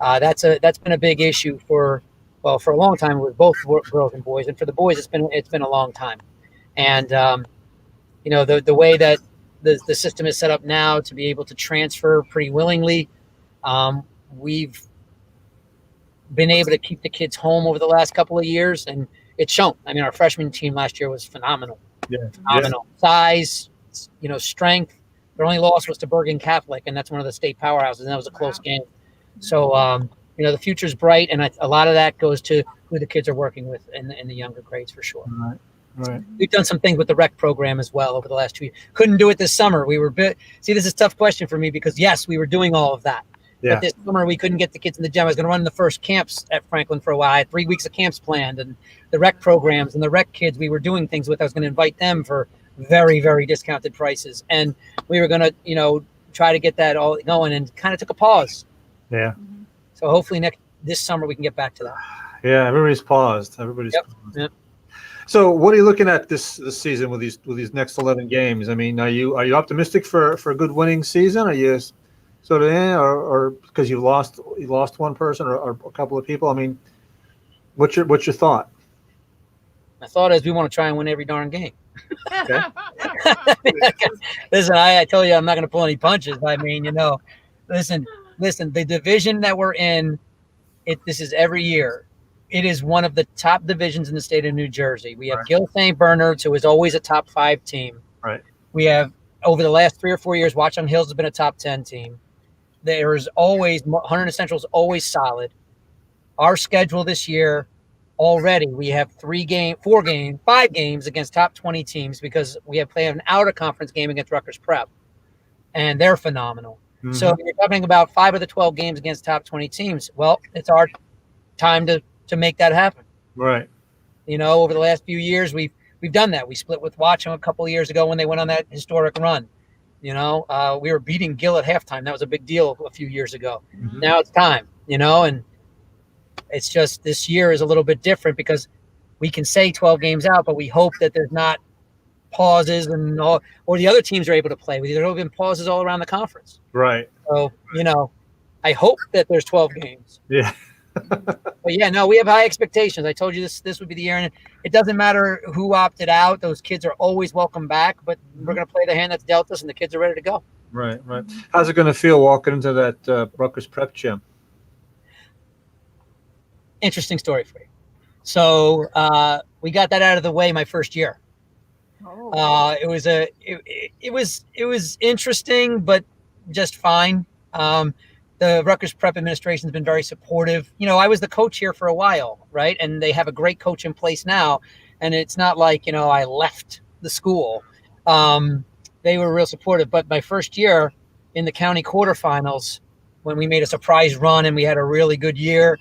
That's been a big issue for a long time with both girls and boys, and for the boys, it's been a long time. And the way that the system is set up now to be able to transfer pretty willingly, we've been able to keep the kids home over the last couple of years, and it's shown. I mean, our freshman team last year was phenomenal. Phenomenal. Size, strength. Their only loss was to Bergen Catholic, and that's one of the state powerhouses, and that was a close game. So, the future's bright, and a lot of that goes to who the kids are working with in the younger grades for sure. Right. We've done some things with the rec program as well over the last 2 years. Couldn't do it this summer. See, this is a tough question for me because, yes, we were doing all of that. Yeah. But this summer, we couldn't get the kids in the gym. I was going to run the first camps at Franklin for a while. I had 3 weeks of camps planned, and the rec programs and the rec kids we were doing things with. I was going to invite them for very, very discounted prices. And we were going to, try to get that all going, and kind of took a pause. Yeah. So hopefully this summer we can get back to that. Yeah, everybody's paused. Paused. Yep. So, what are you looking at this season with these next 11 games? I mean, are you optimistic for a good winning season? Are you sort of or because you lost one person or a couple of people? I mean, what's your thought? My thought is we want to try and win every darn game. Okay. Listen, I tell you, I'm not going to pull any punches. I mean, listen, the division that we're in, this is every year. It is one of the top divisions in the state of New Jersey. We have Gil St. Bernard's, who is always a top 5 team. Right. We have, over the last 3 or 4 years, Watchung Hills has been a top 10 team. There is always, Hunter Central is always solid. Our schedule this year, already, we have 5 games against top 20 teams because we have played an out-of-conference game against Rutgers Prep, and they're phenomenal. Mm-hmm. So you're talking about 5 of the 12 games against top 20 teams. Well, it's our time to make that happen. Right. Over the last few years, we've done that. We split with Watchung a couple of years ago when they went on that historic run. We were beating Gill at halftime. That was a big deal a few years ago. Mm-hmm. Now it's time, and it's just this year is a little bit different because we can say 12 games out, but we hope that there's not pauses and all, or the other teams are able to play. There have been pauses all around the conference. Right. So, I hope that there's 12 games. Yeah. But yeah, no, we have high expectations. I told you this would be the year, and it doesn't matter who opted out. Those kids are always welcome back, but we're going to play the hand that's dealt us, and the kids are ready to go. Right. How's it going to feel walking into that Rutgers Prep gym? Interesting story for you. So we got that out of the way my first year. Oh. It was interesting, but just fine. The Rutgers Prep administration has been very supportive. I was the coach here for a while, right? And they have a great coach in place now. And it's not like, I left the school. They were real supportive. But my first year in the county quarterfinals, when we made a surprise run and we had a really good year,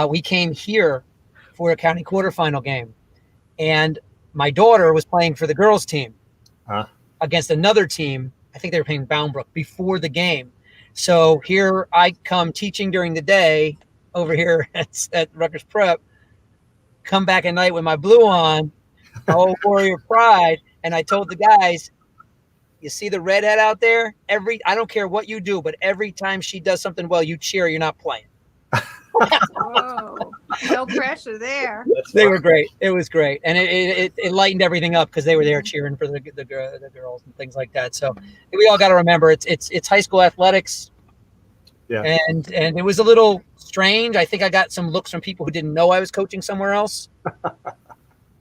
we came here for a county quarterfinal game. And my daughter was playing for the girls team against another team. I think they were playing Boundbrook before the game. So here I come teaching during the day over here at Rutgers Prep, come back at night with my blue on, oh, Warrior Pride. And I told the guys, you see the redhead out there? I don't care what you do, but every time she does something well, you cheer, you're not playing. Whoa, no pressure there. They were great. It was great. And it lightened everything up because they were there cheering for the girls and things like that. So we all got to remember it's high school athletics. Yeah. And it was a little strange. I think I got some looks from people who didn't know I was coaching somewhere else.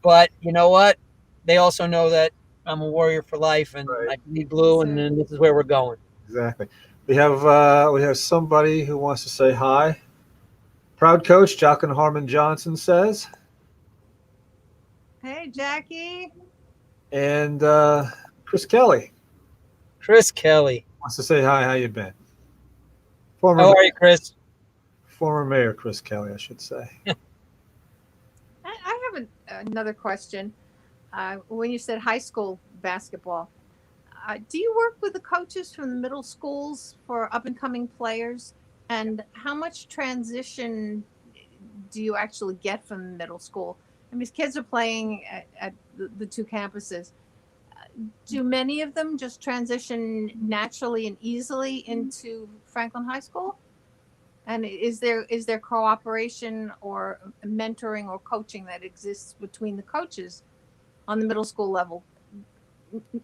But you know what? They also know that I'm a Warrior for life and I need blue and then this is where we're going. Exactly. We have somebody who wants to say hi. Proud coach Jacqueline Harmon Johnson says. Hey, Jackie. And Chris Kelly. Chris Kelly wants to say hi. How you been? How are you, Chris? Former Mayor Chris Kelly, I should say. I have another question. When you said high school basketball, do you work with the coaches from the middle schools for up and coming players? And how much transition do you actually get from middle school? I mean, kids are playing at the two campuses. Do many of them just transition naturally and easily into Franklin High School? And is there cooperation or mentoring or coaching that exists between the coaches on the middle school level,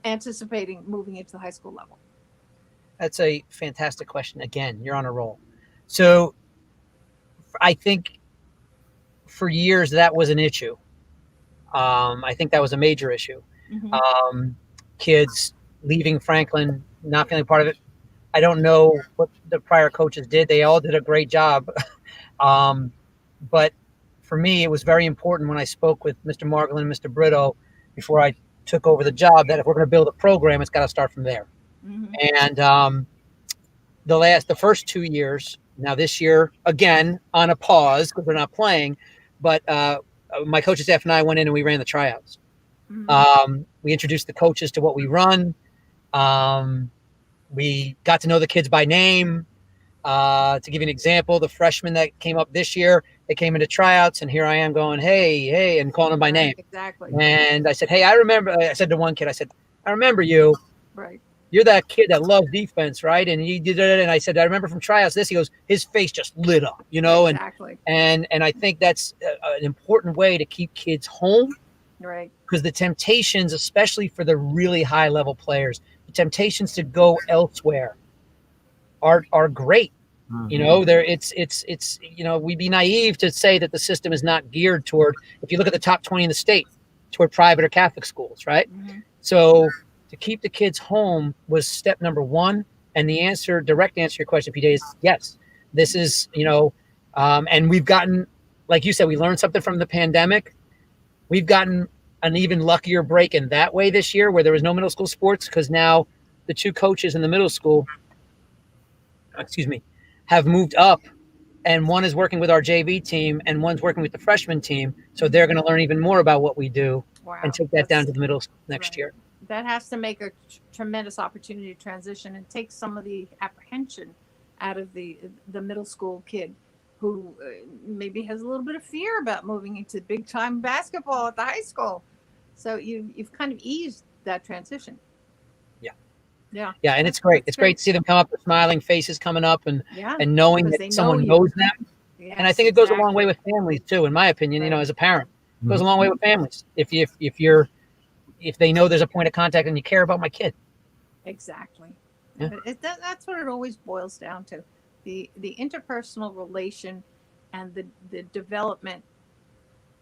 anticipating moving into the high school level? That's a fantastic question. Again, you're on a roll. So I think for years that was an issue. I think that was a major issue. Mm-hmm. Kids leaving Franklin, not feeling part of it. I don't know what the prior coaches did. They all did a great job. But for me, it was very important when I spoke with Mr. Margolin and Mr. Brito before I took over the job that if we're going to build a program, it's got to start from there. Mm-hmm. And the first 2 years, now this year, again, on a pause because we're not playing, but my coaching staff and I went in and we ran the tryouts. Mm-hmm. We introduced the coaches to what we run. We got to know the kids by name. To give you an example, the freshmen that came up this year, they came into tryouts, and here I am going, hey, and calling them by name. Exactly. And I said, hey, I said to one kid, I remember you. Right. You're that kid that loves defense, right? And you did it. And I said, I remember from tryouts this. He goes, his face just lit up, Exactly. And I think that's an important way to keep kids home. Right. Because the temptations, especially for the really high level players, the temptations to go elsewhere are great. Mm-hmm. We'd be naive to say that the system is not geared toward, if you look at the top 20 in the state, toward private or Catholic schools, right? Mm-hmm. So to keep the kids home was step number one. And the direct answer to your question, PJ, is yes. This is, and we've gotten, like you said, we learned something from the pandemic. We've gotten an even luckier break in that way this year where there was no middle school sports because now the two coaches in the middle school, have moved up, and one is working with our JV team and one's working with the freshman team. So they're going to learn even more about what we do and take that down to the middle next year. That has to make a tremendous opportunity to transition and take some of the apprehension out of the middle school kid who maybe has a little bit of fear about moving into big time basketball at the high school. So you've kind of eased that transition. Yeah. And it's great. It's great to see them come up with smiling faces coming up and knowing that someone knows them. Yes, and I think it goes a long way with families too, in my opinion, as a parent, it goes a long way with families. If they know there's a point of contact and you care about my kid. Exactly. Yeah. That's what it always boils down to. The interpersonal relation and the development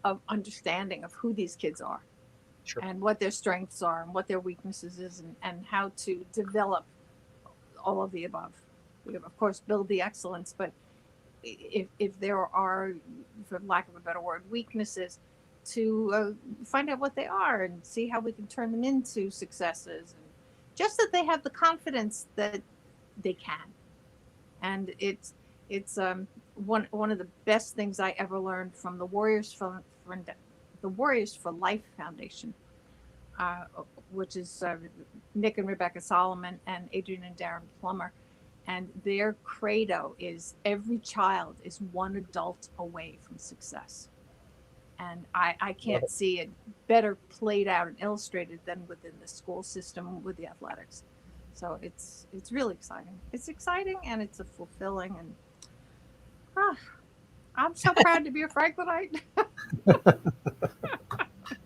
of understanding of who these kids are. Sure. And what their strengths are and what their weaknesses is and how to develop all of the above. We of course build the excellence, but if there are, for lack of a better word, weaknesses, to find out what they are and see how we can turn them into successes, and just that they have the confidence that they can. And it's one of the best things I ever learned from the Warriors for Life Foundation, which is Nick and Rebecca Solomon and Adrian and Darren Plummer. And their credo is every child is one adult away from success. And I can't see it better played out and illustrated than within the school system with the athletics. So it's really exciting. It's exciting and it's fulfilling. And I'm so proud to be a Franklinite.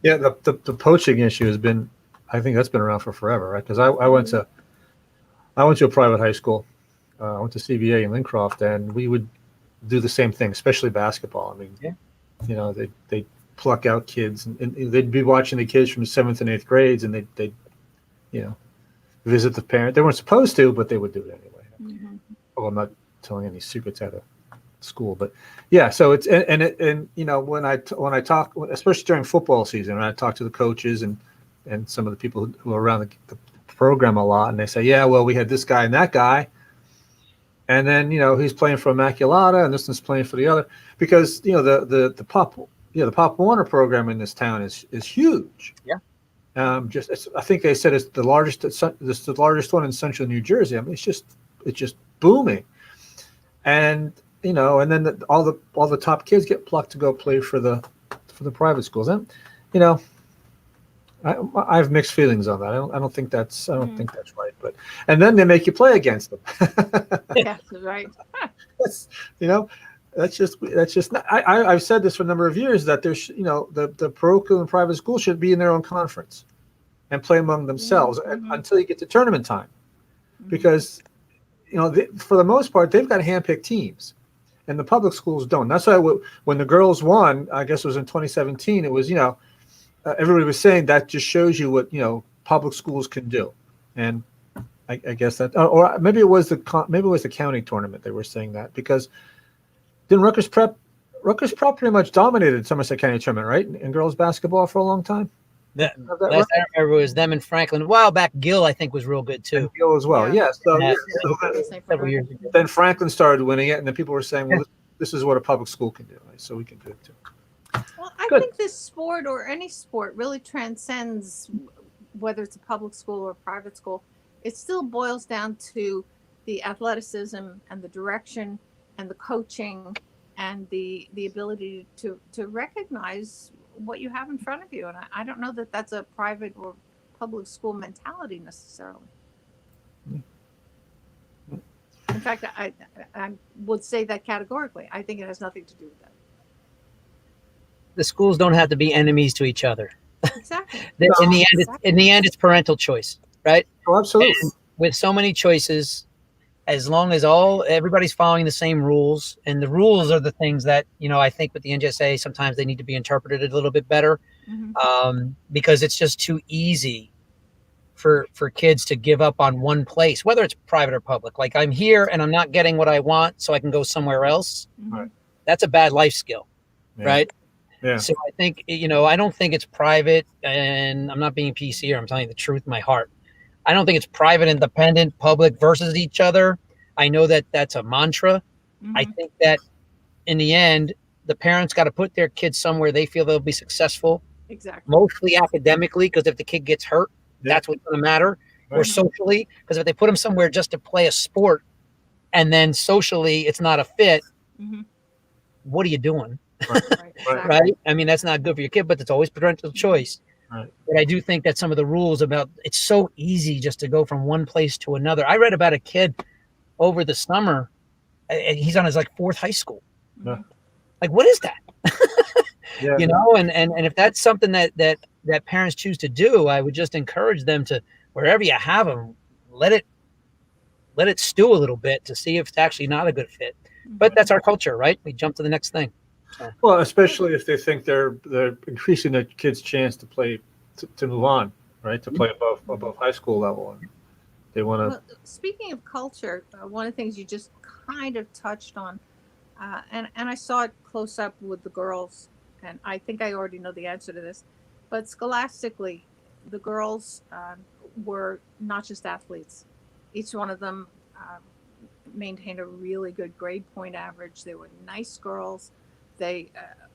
Yeah, the poaching issue has been, I think that's been around for forever, right? Because I went to a private high school. I went to CVA in Lincroft, and we would do the same thing, especially basketball. I mean, they'd pluck out kids, and they'd be watching the kids from the 7th and 8th grades, and they'd visit the parent. They weren't supposed to, but they would do it anyway. Mm-hmm. Well, I'm not telling any secrets out of school, but yeah. So it's and when I talk, especially during football season, when I talk to the coaches and some of the people who are around the program a lot, and they say, yeah, well, we had this guy and that guy, and then he's playing for Immaculata, and this one's playing for the other, because the Pop Warner program in this town is huge. Yeah. I think they said it's the largest one in central New Jersey. I mean, it's just booming. and and then all the top kids get plucked to go play for the private schools. And you know, I have mixed feelings on that. I don't think that's right. But and then they make you play against them. Yeah, right. That's, that's just not, I've said this for a number of years that there's the parochial and private school should be in their own conference and play among themselves until you get to tournament time, because for the most part they've got handpicked teams, and the public schools don't. That's why when the girls won, I guess it was in 2017, it was everybody was saying that just shows you what public schools can do, and I guess that, or maybe it was the county tournament they were saying that, because didn't Rutgers Prep pretty much dominated Somerset County tournament, right, in girls basketball for a long time. Last I remember was them and Franklin. A while back, Gill I think was real good too. And Gill as well, yeah. So, several years ago. Then Franklin started winning it, and then people were saying, "Well, this is what a public school can do, right? So we can do it too." Well, I think this sport, or any sport, really transcends whether it's a public school or private school. It still boils down to the athleticism and the direction and the coaching and the ability to recognize what you have in front of you. And I don't know that that's a private or public school mentality necessarily. In fact, I would say that categorically. I think it has nothing to do with that. The schools don't have to be enemies to each other. Exactly. In the end, it's parental choice, right? Oh, absolutely. And with so many choices, as long as everybody's following the same rules, and the rules are the things that I think with the NJSA sometimes they need to be interpreted a little bit better, because it's just too easy for kids to give up on one place, whether it's private or public. Like, I'm here and I'm not getting what I want, so I can go somewhere else. Right. That's a bad life skill, right? Yeah. So I think, I don't think it's private, and I'm not being PC here. I'm telling you the truth in my heart. I don't think it's private, independent, public versus each other. I know that that's a mantra. I think that in the end, the parents got to put their kids somewhere they feel they'll be successful. Exactly. Mostly academically, because if the kid gets hurt, that's what's going to matter. Right. Or socially, because if they put them somewhere just to play a sport, and then socially it's not a fit, what are you doing? Right? I mean, that's not good for your kid, but it's always parental choice. Right. But I do think that some of the rules about, it's so easy just to go from one place to another. I read about a kid over the summer. He's on his fourth high school. Yeah. Like, what is that? And if that's something that parents choose to do, I would just encourage them to, wherever you have them, let it stew a little bit to see if it's actually not a good fit. But that's our culture, right? We jump to the next thing. Well, especially if they think they're increasing their kids' chance to play to move on, right? To play above high school level, and they want to. Well, speaking of culture, one of the things you just kind of touched on, and I saw it close up with the girls, and I think I already know the answer to this, but scholastically, the girls were not just athletes. Each one of them maintained a really good grade point average. They were nice girls. They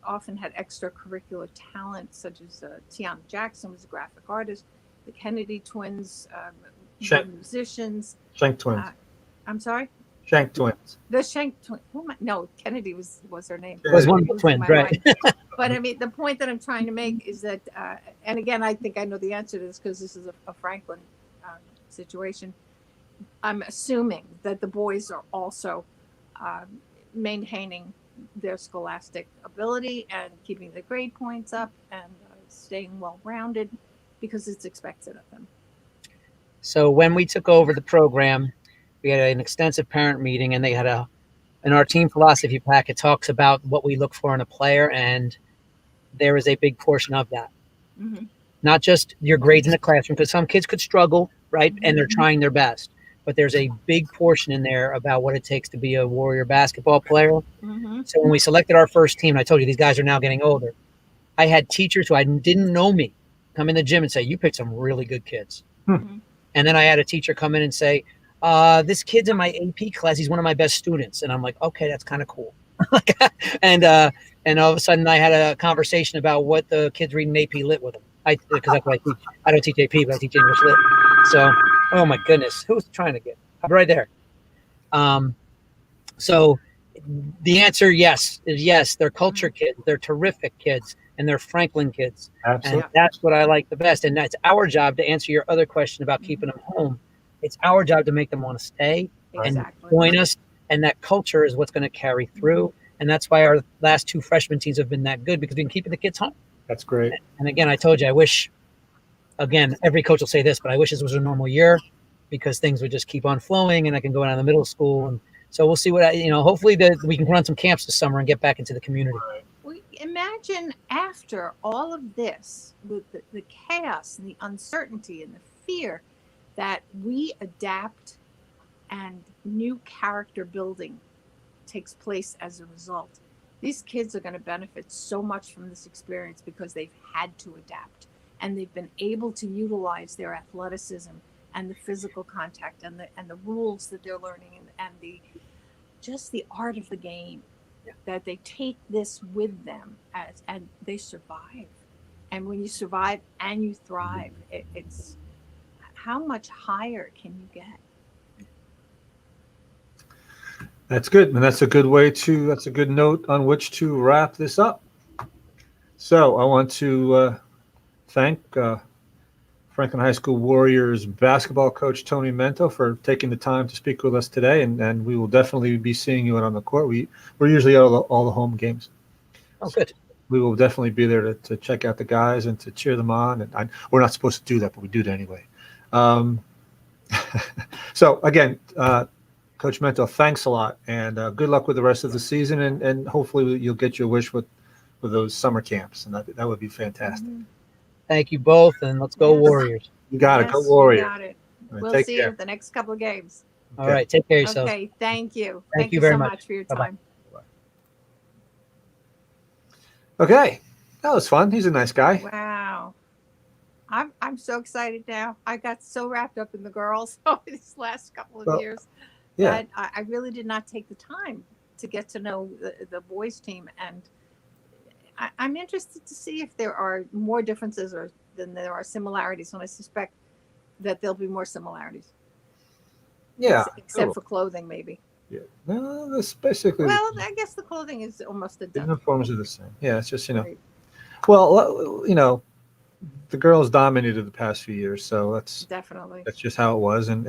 often had extracurricular talent, such as Tiana Jackson was a graphic artist. The Kennedy twins were musicians. Shank twins. I'm sorry? Shank twins. The Shank twins. No, Kennedy was her name. It was one of the twins, right? But I mean, the point that I'm trying to make is that, and again, I think I know the answer to this because this is a Franklin situation. I'm assuming that the boys are also maintaining their scholastic ability and keeping the grade points up and staying well-rounded because it's expected of them. So when we took over the program, we had an extensive parent meeting, and they had in our team philosophy pack, it talks about what we look for in a player, and there is a big portion of that. Not just your grades in the classroom, because some kids could struggle, right? And they're trying their best. But there's a big portion in there about what it takes to be a Warrior basketball player. So when we selected our first team, I told you these guys are now getting older. I had teachers who didn't know me come in the gym and say, "You picked some really good kids." And then I had a teacher come in and say, "This kid's in my AP class. He's one of my best students." And I'm like, "Okay, that's kind of cool." and all of a sudden, I had a conversation about what the kids reading AP Lit with them. Because that's what I teach. I don't teach AP, but I teach English Lit. So. Oh my goodness, who's trying to get right there? So the answer, yes, is yes. They're culture kids. They're terrific kids, and they're Franklin kids. Absolutely. And that's what I like the best. And that's our job to answer your other question about keeping them home. It's our job to make them want to stay and Exactly. join us. And that culture is what's going to carry through. And that's why our last 2 freshman teams have been that good, because we can keep the kids home. That's great. And again, I told you, I wish, again, every coach will say this, but I wish this was a normal year, because things would just keep on flowing and I can go down to middle school. And so we'll see what, hopefully we can run some camps this summer and get back into the community. Well, imagine after all of this, with the chaos and the uncertainty and the fear, that we adapt and new character building takes place as a result. These kids are going to benefit so much from this experience because they've had to adapt, and they've been able to utilize their athleticism and the physical contact and the rules that they're learning, and the art of the game, that they take this with them and they survive. And when you survive and you thrive, it's how much higher can you get? That's good. And that's a good note on which to wrap this up. So I want to thank Franklin High School Warriors basketball coach Tony Mento for taking the time to speak with us today, and we will definitely be seeing you on the court. We're usually at all the home games. Oh, good. We will definitely be there to check out the guys and to cheer them on. And we're not supposed to do that, but we do it anyway. So again, Coach Mento, thanks a lot, and good luck with the rest of the season, and hopefully you'll get your wish with those summer camps, and that would be fantastic. Thank you both, and let's go Warriors. You got it. Go Yes, Warriors. you got it. All right, We'll take see care. you at the next couple of games. All right, take care of yourselves. Okay, thank you. Thank you very so much. much for your Bye-bye. time. Okay, that was fun. He's a nice guy. Wow. I'm so excited now. I got so wrapped up in the girls over these last couple of Well, years Yeah, that I really did not take the time to get to know the boys team. And I'm interested to see if there are more differences than there are similarities. And I suspect that there'll be more similarities. yeah. Except for clothing, maybe. Yeah. No, that's basically Well, I guess the clothing is almost the identical. uniforms are the same. Yeah, it's just Right. Well, the girls dominated the past few years, so Definitely. that's just how it was, and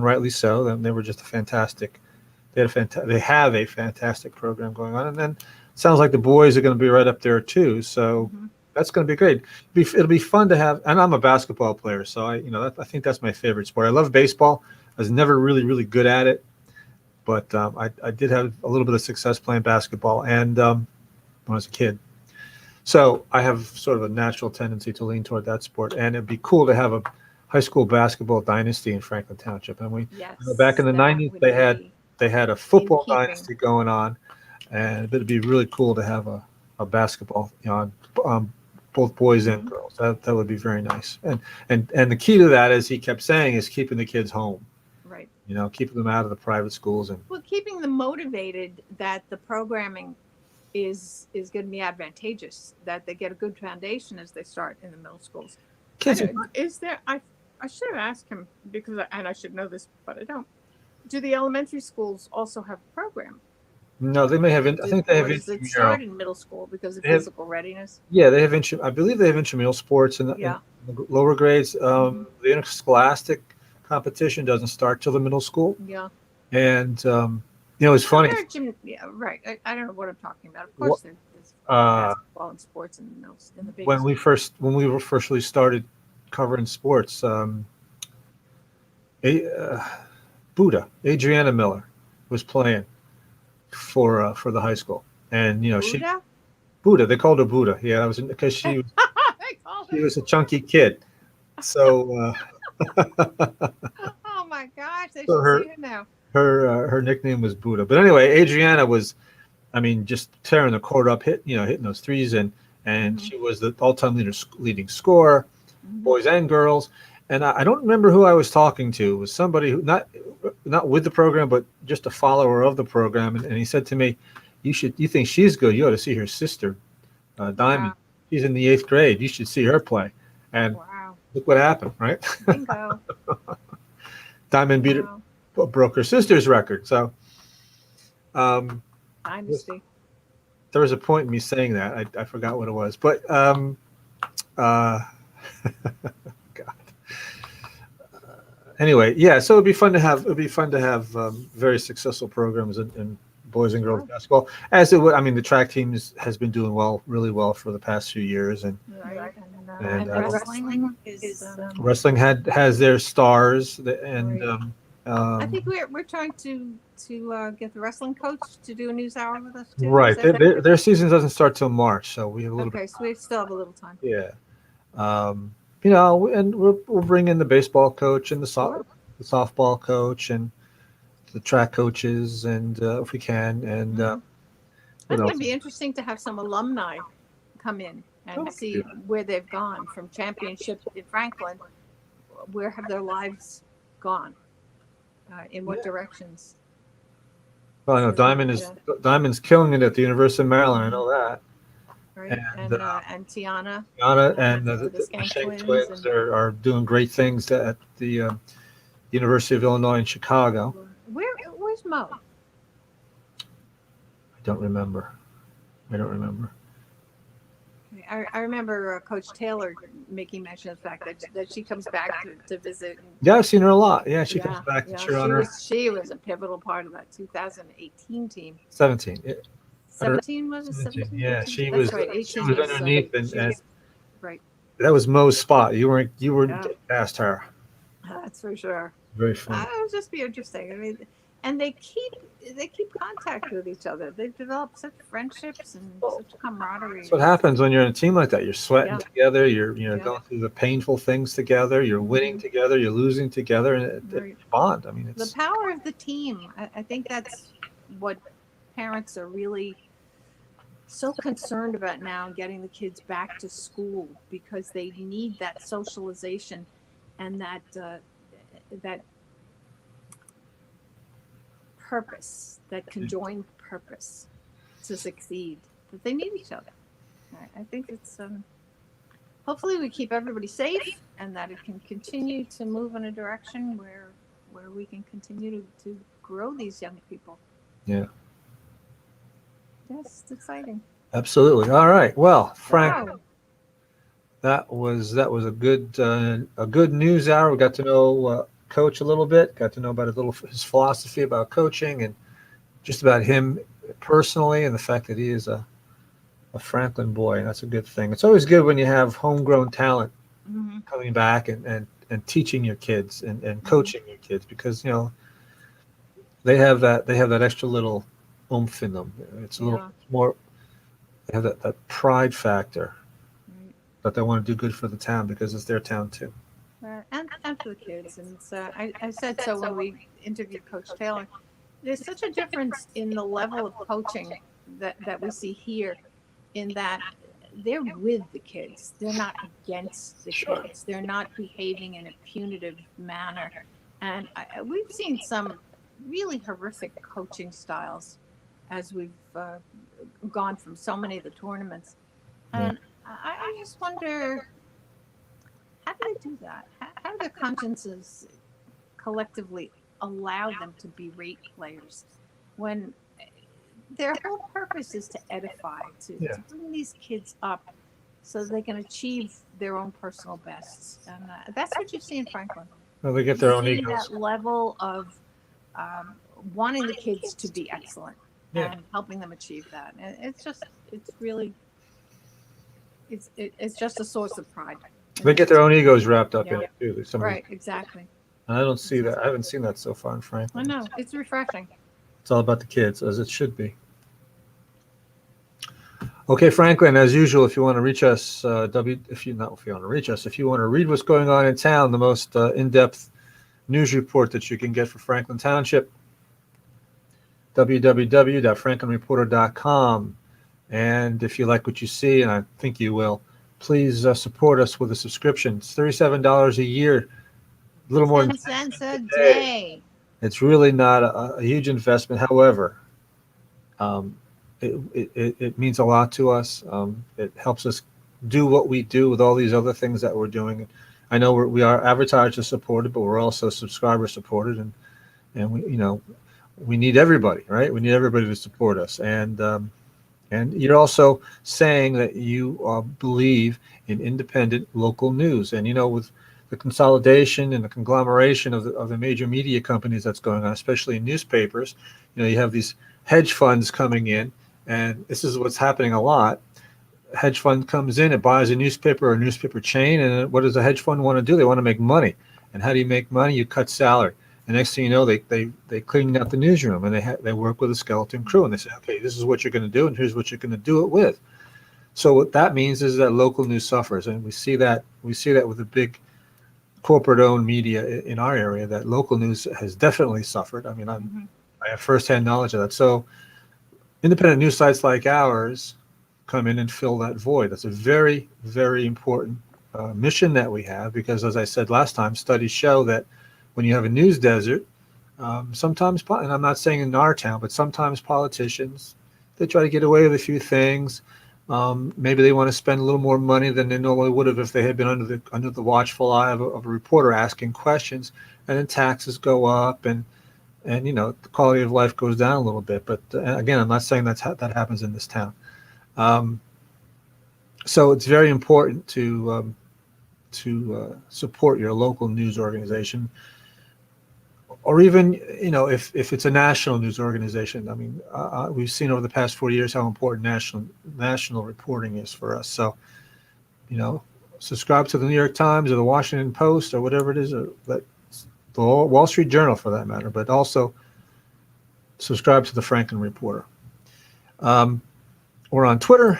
rightly so. And they were just they have a fantastic program going on, and then it sounds like the boys are going to be right up there too. So Mhm. that's going to be great. It'll be fun to have, and I'm a basketball player, so I think that's my favorite sport. I love baseball. I was never really, really good at it, but I did have a little bit of success playing basketball, and when I was a kid. So I have sort of a natural tendency to lean toward that sport, and it'd be cool to have a high school basketball dynasty in Franklin Township. And Yes. back in the that 90s, would they be- had a football keeping. dynasty going on, and it'd be really cool to have a basketball on both boys and girls. That would be very nice. And the key to that, as he kept saying, is keeping the kids home. Right. Keeping them out of the private schools and Well, keeping them motivated that the programming is going to be advantageous, that they get a good foundation as they start in the middle schools. kids. Is there? I should have asked him because I should know this, but I don't. Do the elementary schools also have a program? No, they may have. I think they have. Or does it intramural. start in middle school because of They have- physical readiness? Yeah, they have I believe they have intramural sports in Yeah. in the lower grades. The interscholastic competition doesn't start till the middle school, Yeah. and it's funny. Yeah, right. I don't know what I'm talking about. Of What- course, there's basketball and sports in the big. When we first started covering sports, Adriana Miller was playing for the high school, and Buddha? Buddha, they called her Buddha. Yeah, that was because she They call she her- was a chunky kid. So Oh my gosh! They So should her- see her now. her nickname was Buddha. But anyway, Adriana was, just tearing the court up, hitting those threes, and Mhm. she was the all-time leading scorer, Mhm. boys and girls. And I don't remember who I was talking to. It was somebody who not with the program, but just a follower of the program. And he said to me, you think she's good? You ought to see her sister, Diamond. Wow. She's in the 8th grade. You should see her play. And Wow. look what happened, right? Bingo. Diamond Wow. broke her sister's record. So Dynasty. There was a point in me saying that. I forgot what it was, but uh, God. Anyway, yeah. So it'd be fun to have very successful programs in boys and girls Sure. basketball. As it would, I mean, the track team has been doing really well for the past few years, and Right. And, And wrestling is. wrestling has their stars, and Right. I um, think we're trying to get the wrestling coach to do a news hour with us too. right. Is that Their season doesn't start till March, so we have a little okay? So we still have a little time. bit. Yeah. And we'll bring in the baseball coach and Sure. the softball coach and the track coaches, and if we can, and Mhm. I what think else? it'd be interesting to have some alumni come in and see where they've gone from championship in Franklin. Where have their lives gone? In what directions? Well, I know Diamond's killing it at the University of Maryland. I know that. Right. And And Tiana. Tiana and with the Skank Shank twins twins and- are doing great things at the University of Illinois in Chicago. Where's Mo? I don't remember. I remember Coach Taylor making mention of the fact that she comes back to visit. Yeah, I've seen her a lot. Yeah, she comes back to yeah, cheer on her. She was a pivotal part of that 2018 team. 17. 17 was it? 17? Yeah, 18? she That's was. right. 18 She was underneath, she and was- right. that was Mo's spot. You were Yeah. past her. That's for sure. Very fun. It would just be interesting. I mean, and they keep contact with each other. They've developed such friendships and such camaraderie. That's what happens when you're in a team like that. You're sweating Yeah. together. You're Yeah. going through the painful things together. You're winning together. You're losing together, and it's Right. a bond. I mean, The it's power of the team. I think that's what parents are really so concerned about now, getting the kids back to school, because they need that socialization and that purpose, that conjoined purpose to succeed. That they need each other. I think it's hopefully we keep everybody safe, and that it can continue to move in a direction where we can continue to grow these young people. Yeah. Yes, it's exciting. absolutely all right. Well, Frank, Wow. that was a good news hour. We got to know Coach a little bit. Got to know about his philosophy about coaching, and just about him personally, and the fact that he is a Franklin boy, and that's a good thing. It's always good when you have homegrown talent Mhm. coming back and teaching your kids and coaching your kids, because they have that extra little oomph in them. It's a little Yeah. more. They have that pride factor Right. that they want to do good for the town because it's their town too. And for the kids. And it's, I said so when we interviewed Coach Taylor. There's such a difference in the level of coaching that we see here, in that they're with the kids. They're not against the Sure. kids. They're not behaving in a punitive manner. And we've seen some really horrific coaching styles as we've gone from so many of the tournaments. And I just wonder, how do they do that? How do their consciences collectively allow them to berate players when their whole purpose is to edify, to bring these kids up so they can achieve their own personal bests? And that's what you see in Franklin. Well, they get their own Seeing egos. that level of wanting the kids to be excellent and helping them achieve that. And it's really it's just a source of pride. They get their own egos wrapped up in Yeah. it too. Right, exactly. And I don't see that. I haven't seen that so far in I Franklin. know, it's refreshing. It's all about the kids, as it should be. Okay, Franklin, as usual, if you want to reach us, if you want to read what's going on in town, the most in-depth news report that you can get for Franklin Township, www.franklinreporter.com. And if you like what you see, and I think you will, please support us with a subscription. It's $37 a year, a little more than 10 cents a day. It's really not a huge investment. However, it means a lot to us. It helps us do what we do with all these other things that we're doing. I know we are advertiser supported, but we're also subscriber supported, and we we need everybody, right? We need everybody to support us. And you're also saying that you believe in independent local news. And, with the consolidation and the conglomeration of the major media companies that's going on, especially in newspapers, you have these hedge funds coming in, and this is what's happening a lot. A hedge fund comes in, it buys a newspaper or a newspaper chain, and what does a hedge fund want to do? They want to make money. And how do you make money? You cut salary. And next thing you know, they clean out the newsroom, and they work with a skeleton crew, and they say, okay, this is what you're going to do, and here's what you're going to do it with. So what that means is that local news suffers, and we see that with the big corporate-owned media in our area. That local news has definitely suffered. I mean, I have firsthand knowledge of that. So independent news sites like ours come in and fill that void. That's a very, very important mission that we have, because, as I said last time, studies show that when you have a news desert, sometimes, and I'm not saying in our town, but sometimes politicians, they try to get away with a few things. Maybe they want to spend a little more money than they normally would have if they had been under the watchful eye of a reporter asking questions, and then taxes go up, and the quality of life goes down a little bit. But again, I'm not saying that happens in this town. So it's very important to support your local news organization, or even, if it's a national news organization. I mean, we've seen over the past 4 years how important national reporting is for us. So, subscribe to the New York Times or the Washington Post or whatever it is, or the Wall Street Journal for that matter, but also subscribe to the Franklin Reporter. We're on Twitter,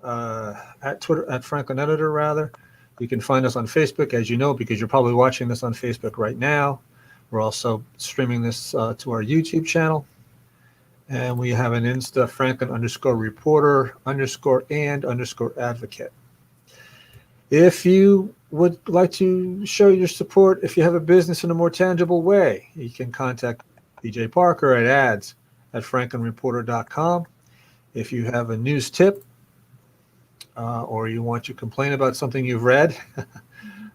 at Franklin Editor, rather. You can find us on Facebook, as you know, because you're probably watching this on Facebook right now. We're also streaming this to our YouTube channel. And we have an Insta, Franklin_Reporter_and_advocate. If you would like to show your support, if you have a business in a more tangible way, you can contact BJ Parker at ads@franklinreporter.com. If you have a news tip, or you want to complain about something you've read,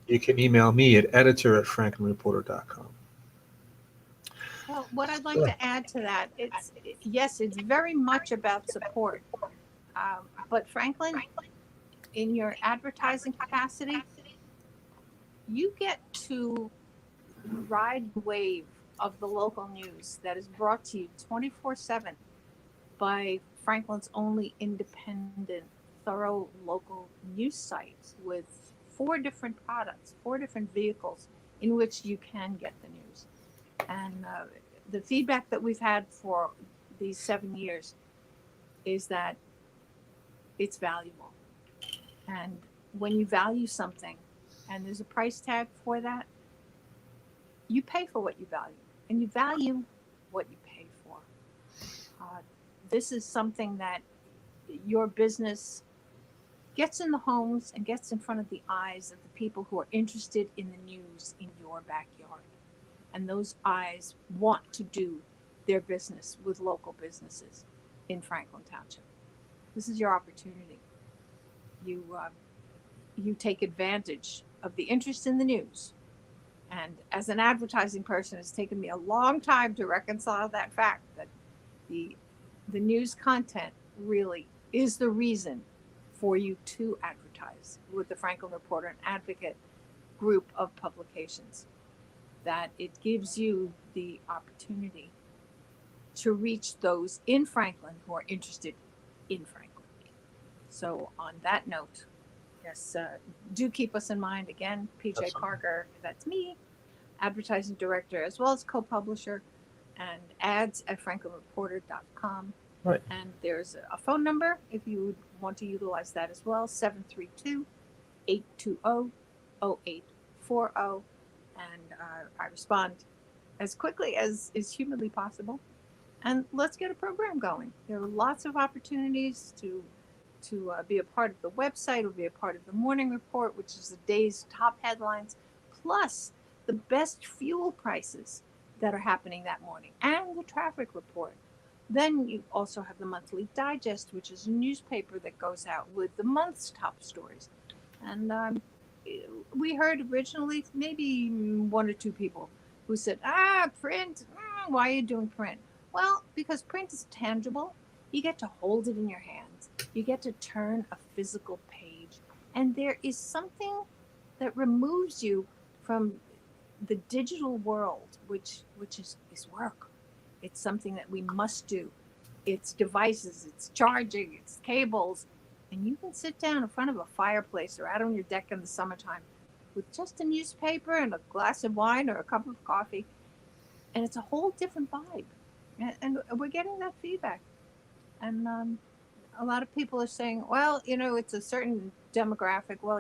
you can email me at editor@franklinreporter.com. Well, what I'd like to add to that, it's very much about support. But Franklin, in your advertising capacity, you get to ride the wave of the local news that is brought to you 24/7 by Franklin's only independent, thorough local news site with 4 different products, 4 different vehicles in which you can get the news. And the feedback that we've had for these 7 years is that it's valuable. And when you value something and there's a price tag for that, you pay for what you value, and you value what you pay for. This is something that your business gets in the homes and gets in front of the eyes of the people who are interested in the news in your backyard. And those eyes want to do their business with local businesses in Franklin Township. This is your opportunity. You take advantage of the interest in the news. And as an advertising person, it's taken me a long time to reconcile that fact that the news content really is the reason for you to advertise with the Franklin Reporter and Advocate group of publications. That it gives you the opportunity to reach those in Franklin who are interested in Franklin. So on that note, yes, do keep us in mind. Again, PJ Parker, that's me, advertising director, as well as co-publisher, and ads@franklinreporter.com. Right. And there's a phone number if you would want to utilize that as well, 732-820-0840. And I respond as quickly as is humanly possible. And let's get a program going. There are lots of opportunities to be a part of the website, or be a part of the morning report, which is the day's top headlines, plus the best fuel prices that are happening that morning, and the traffic report. Then you also have the monthly digest, which is a newspaper that goes out with the month's top stories. And we heard originally maybe 1 or 2 people who said, print, why are you doing print? Well, because print is tangible, you get to hold it in your hands. You get to turn a physical page. And there is something that removes you from the digital world, which is work. It's something that we must do. It's devices, it's charging, it's cables. And you can sit down in front of a fireplace or out on your deck in the summertime with just a newspaper and a glass of wine or a cup of coffee. And it's a whole different vibe. And we're getting that feedback. And a lot of people are saying, well, it's a certain demographic. Well,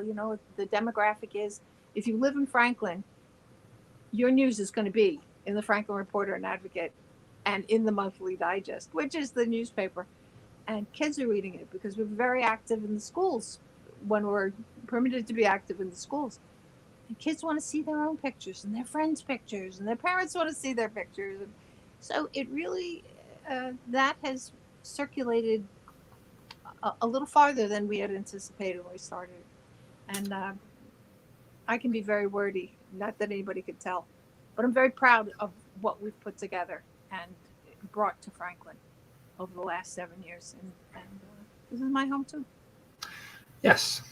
the demographic is if you live in Franklin, your news is going to be in the Franklin Reporter and Advocate and in the Monthly Digest, which is the newspaper. And kids are reading it because we're very active in the schools when we're permitted to be active in the schools. And kids want to see their own pictures and their friends' pictures, and their parents want to see their pictures. And so it really, that has circulated a little farther than we had anticipated when we started. And I can be very wordy, not that anybody could tell, but I'm very proud of what we've put together and brought to Franklin over the last 7 years. And this is my home too. Yes.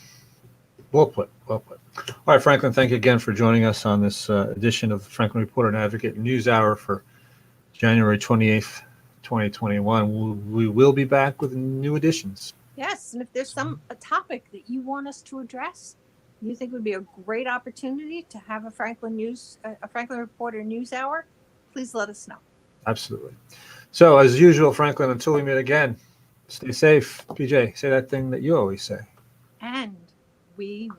Well put. Well put. All right, Franklin, thank you again for joining us on this edition of the Franklin Reporter and Advocate News Hour for January 28th, 2021. We will be back with new editions. Yes, and if there's a topic that you want us to address, you think would be a great opportunity to have a Franklin Reporter News Hour, please let us know. Absolutely. So, as usual, Franklin, until we meet again, stay safe. PJ, say that thing that you always say. And we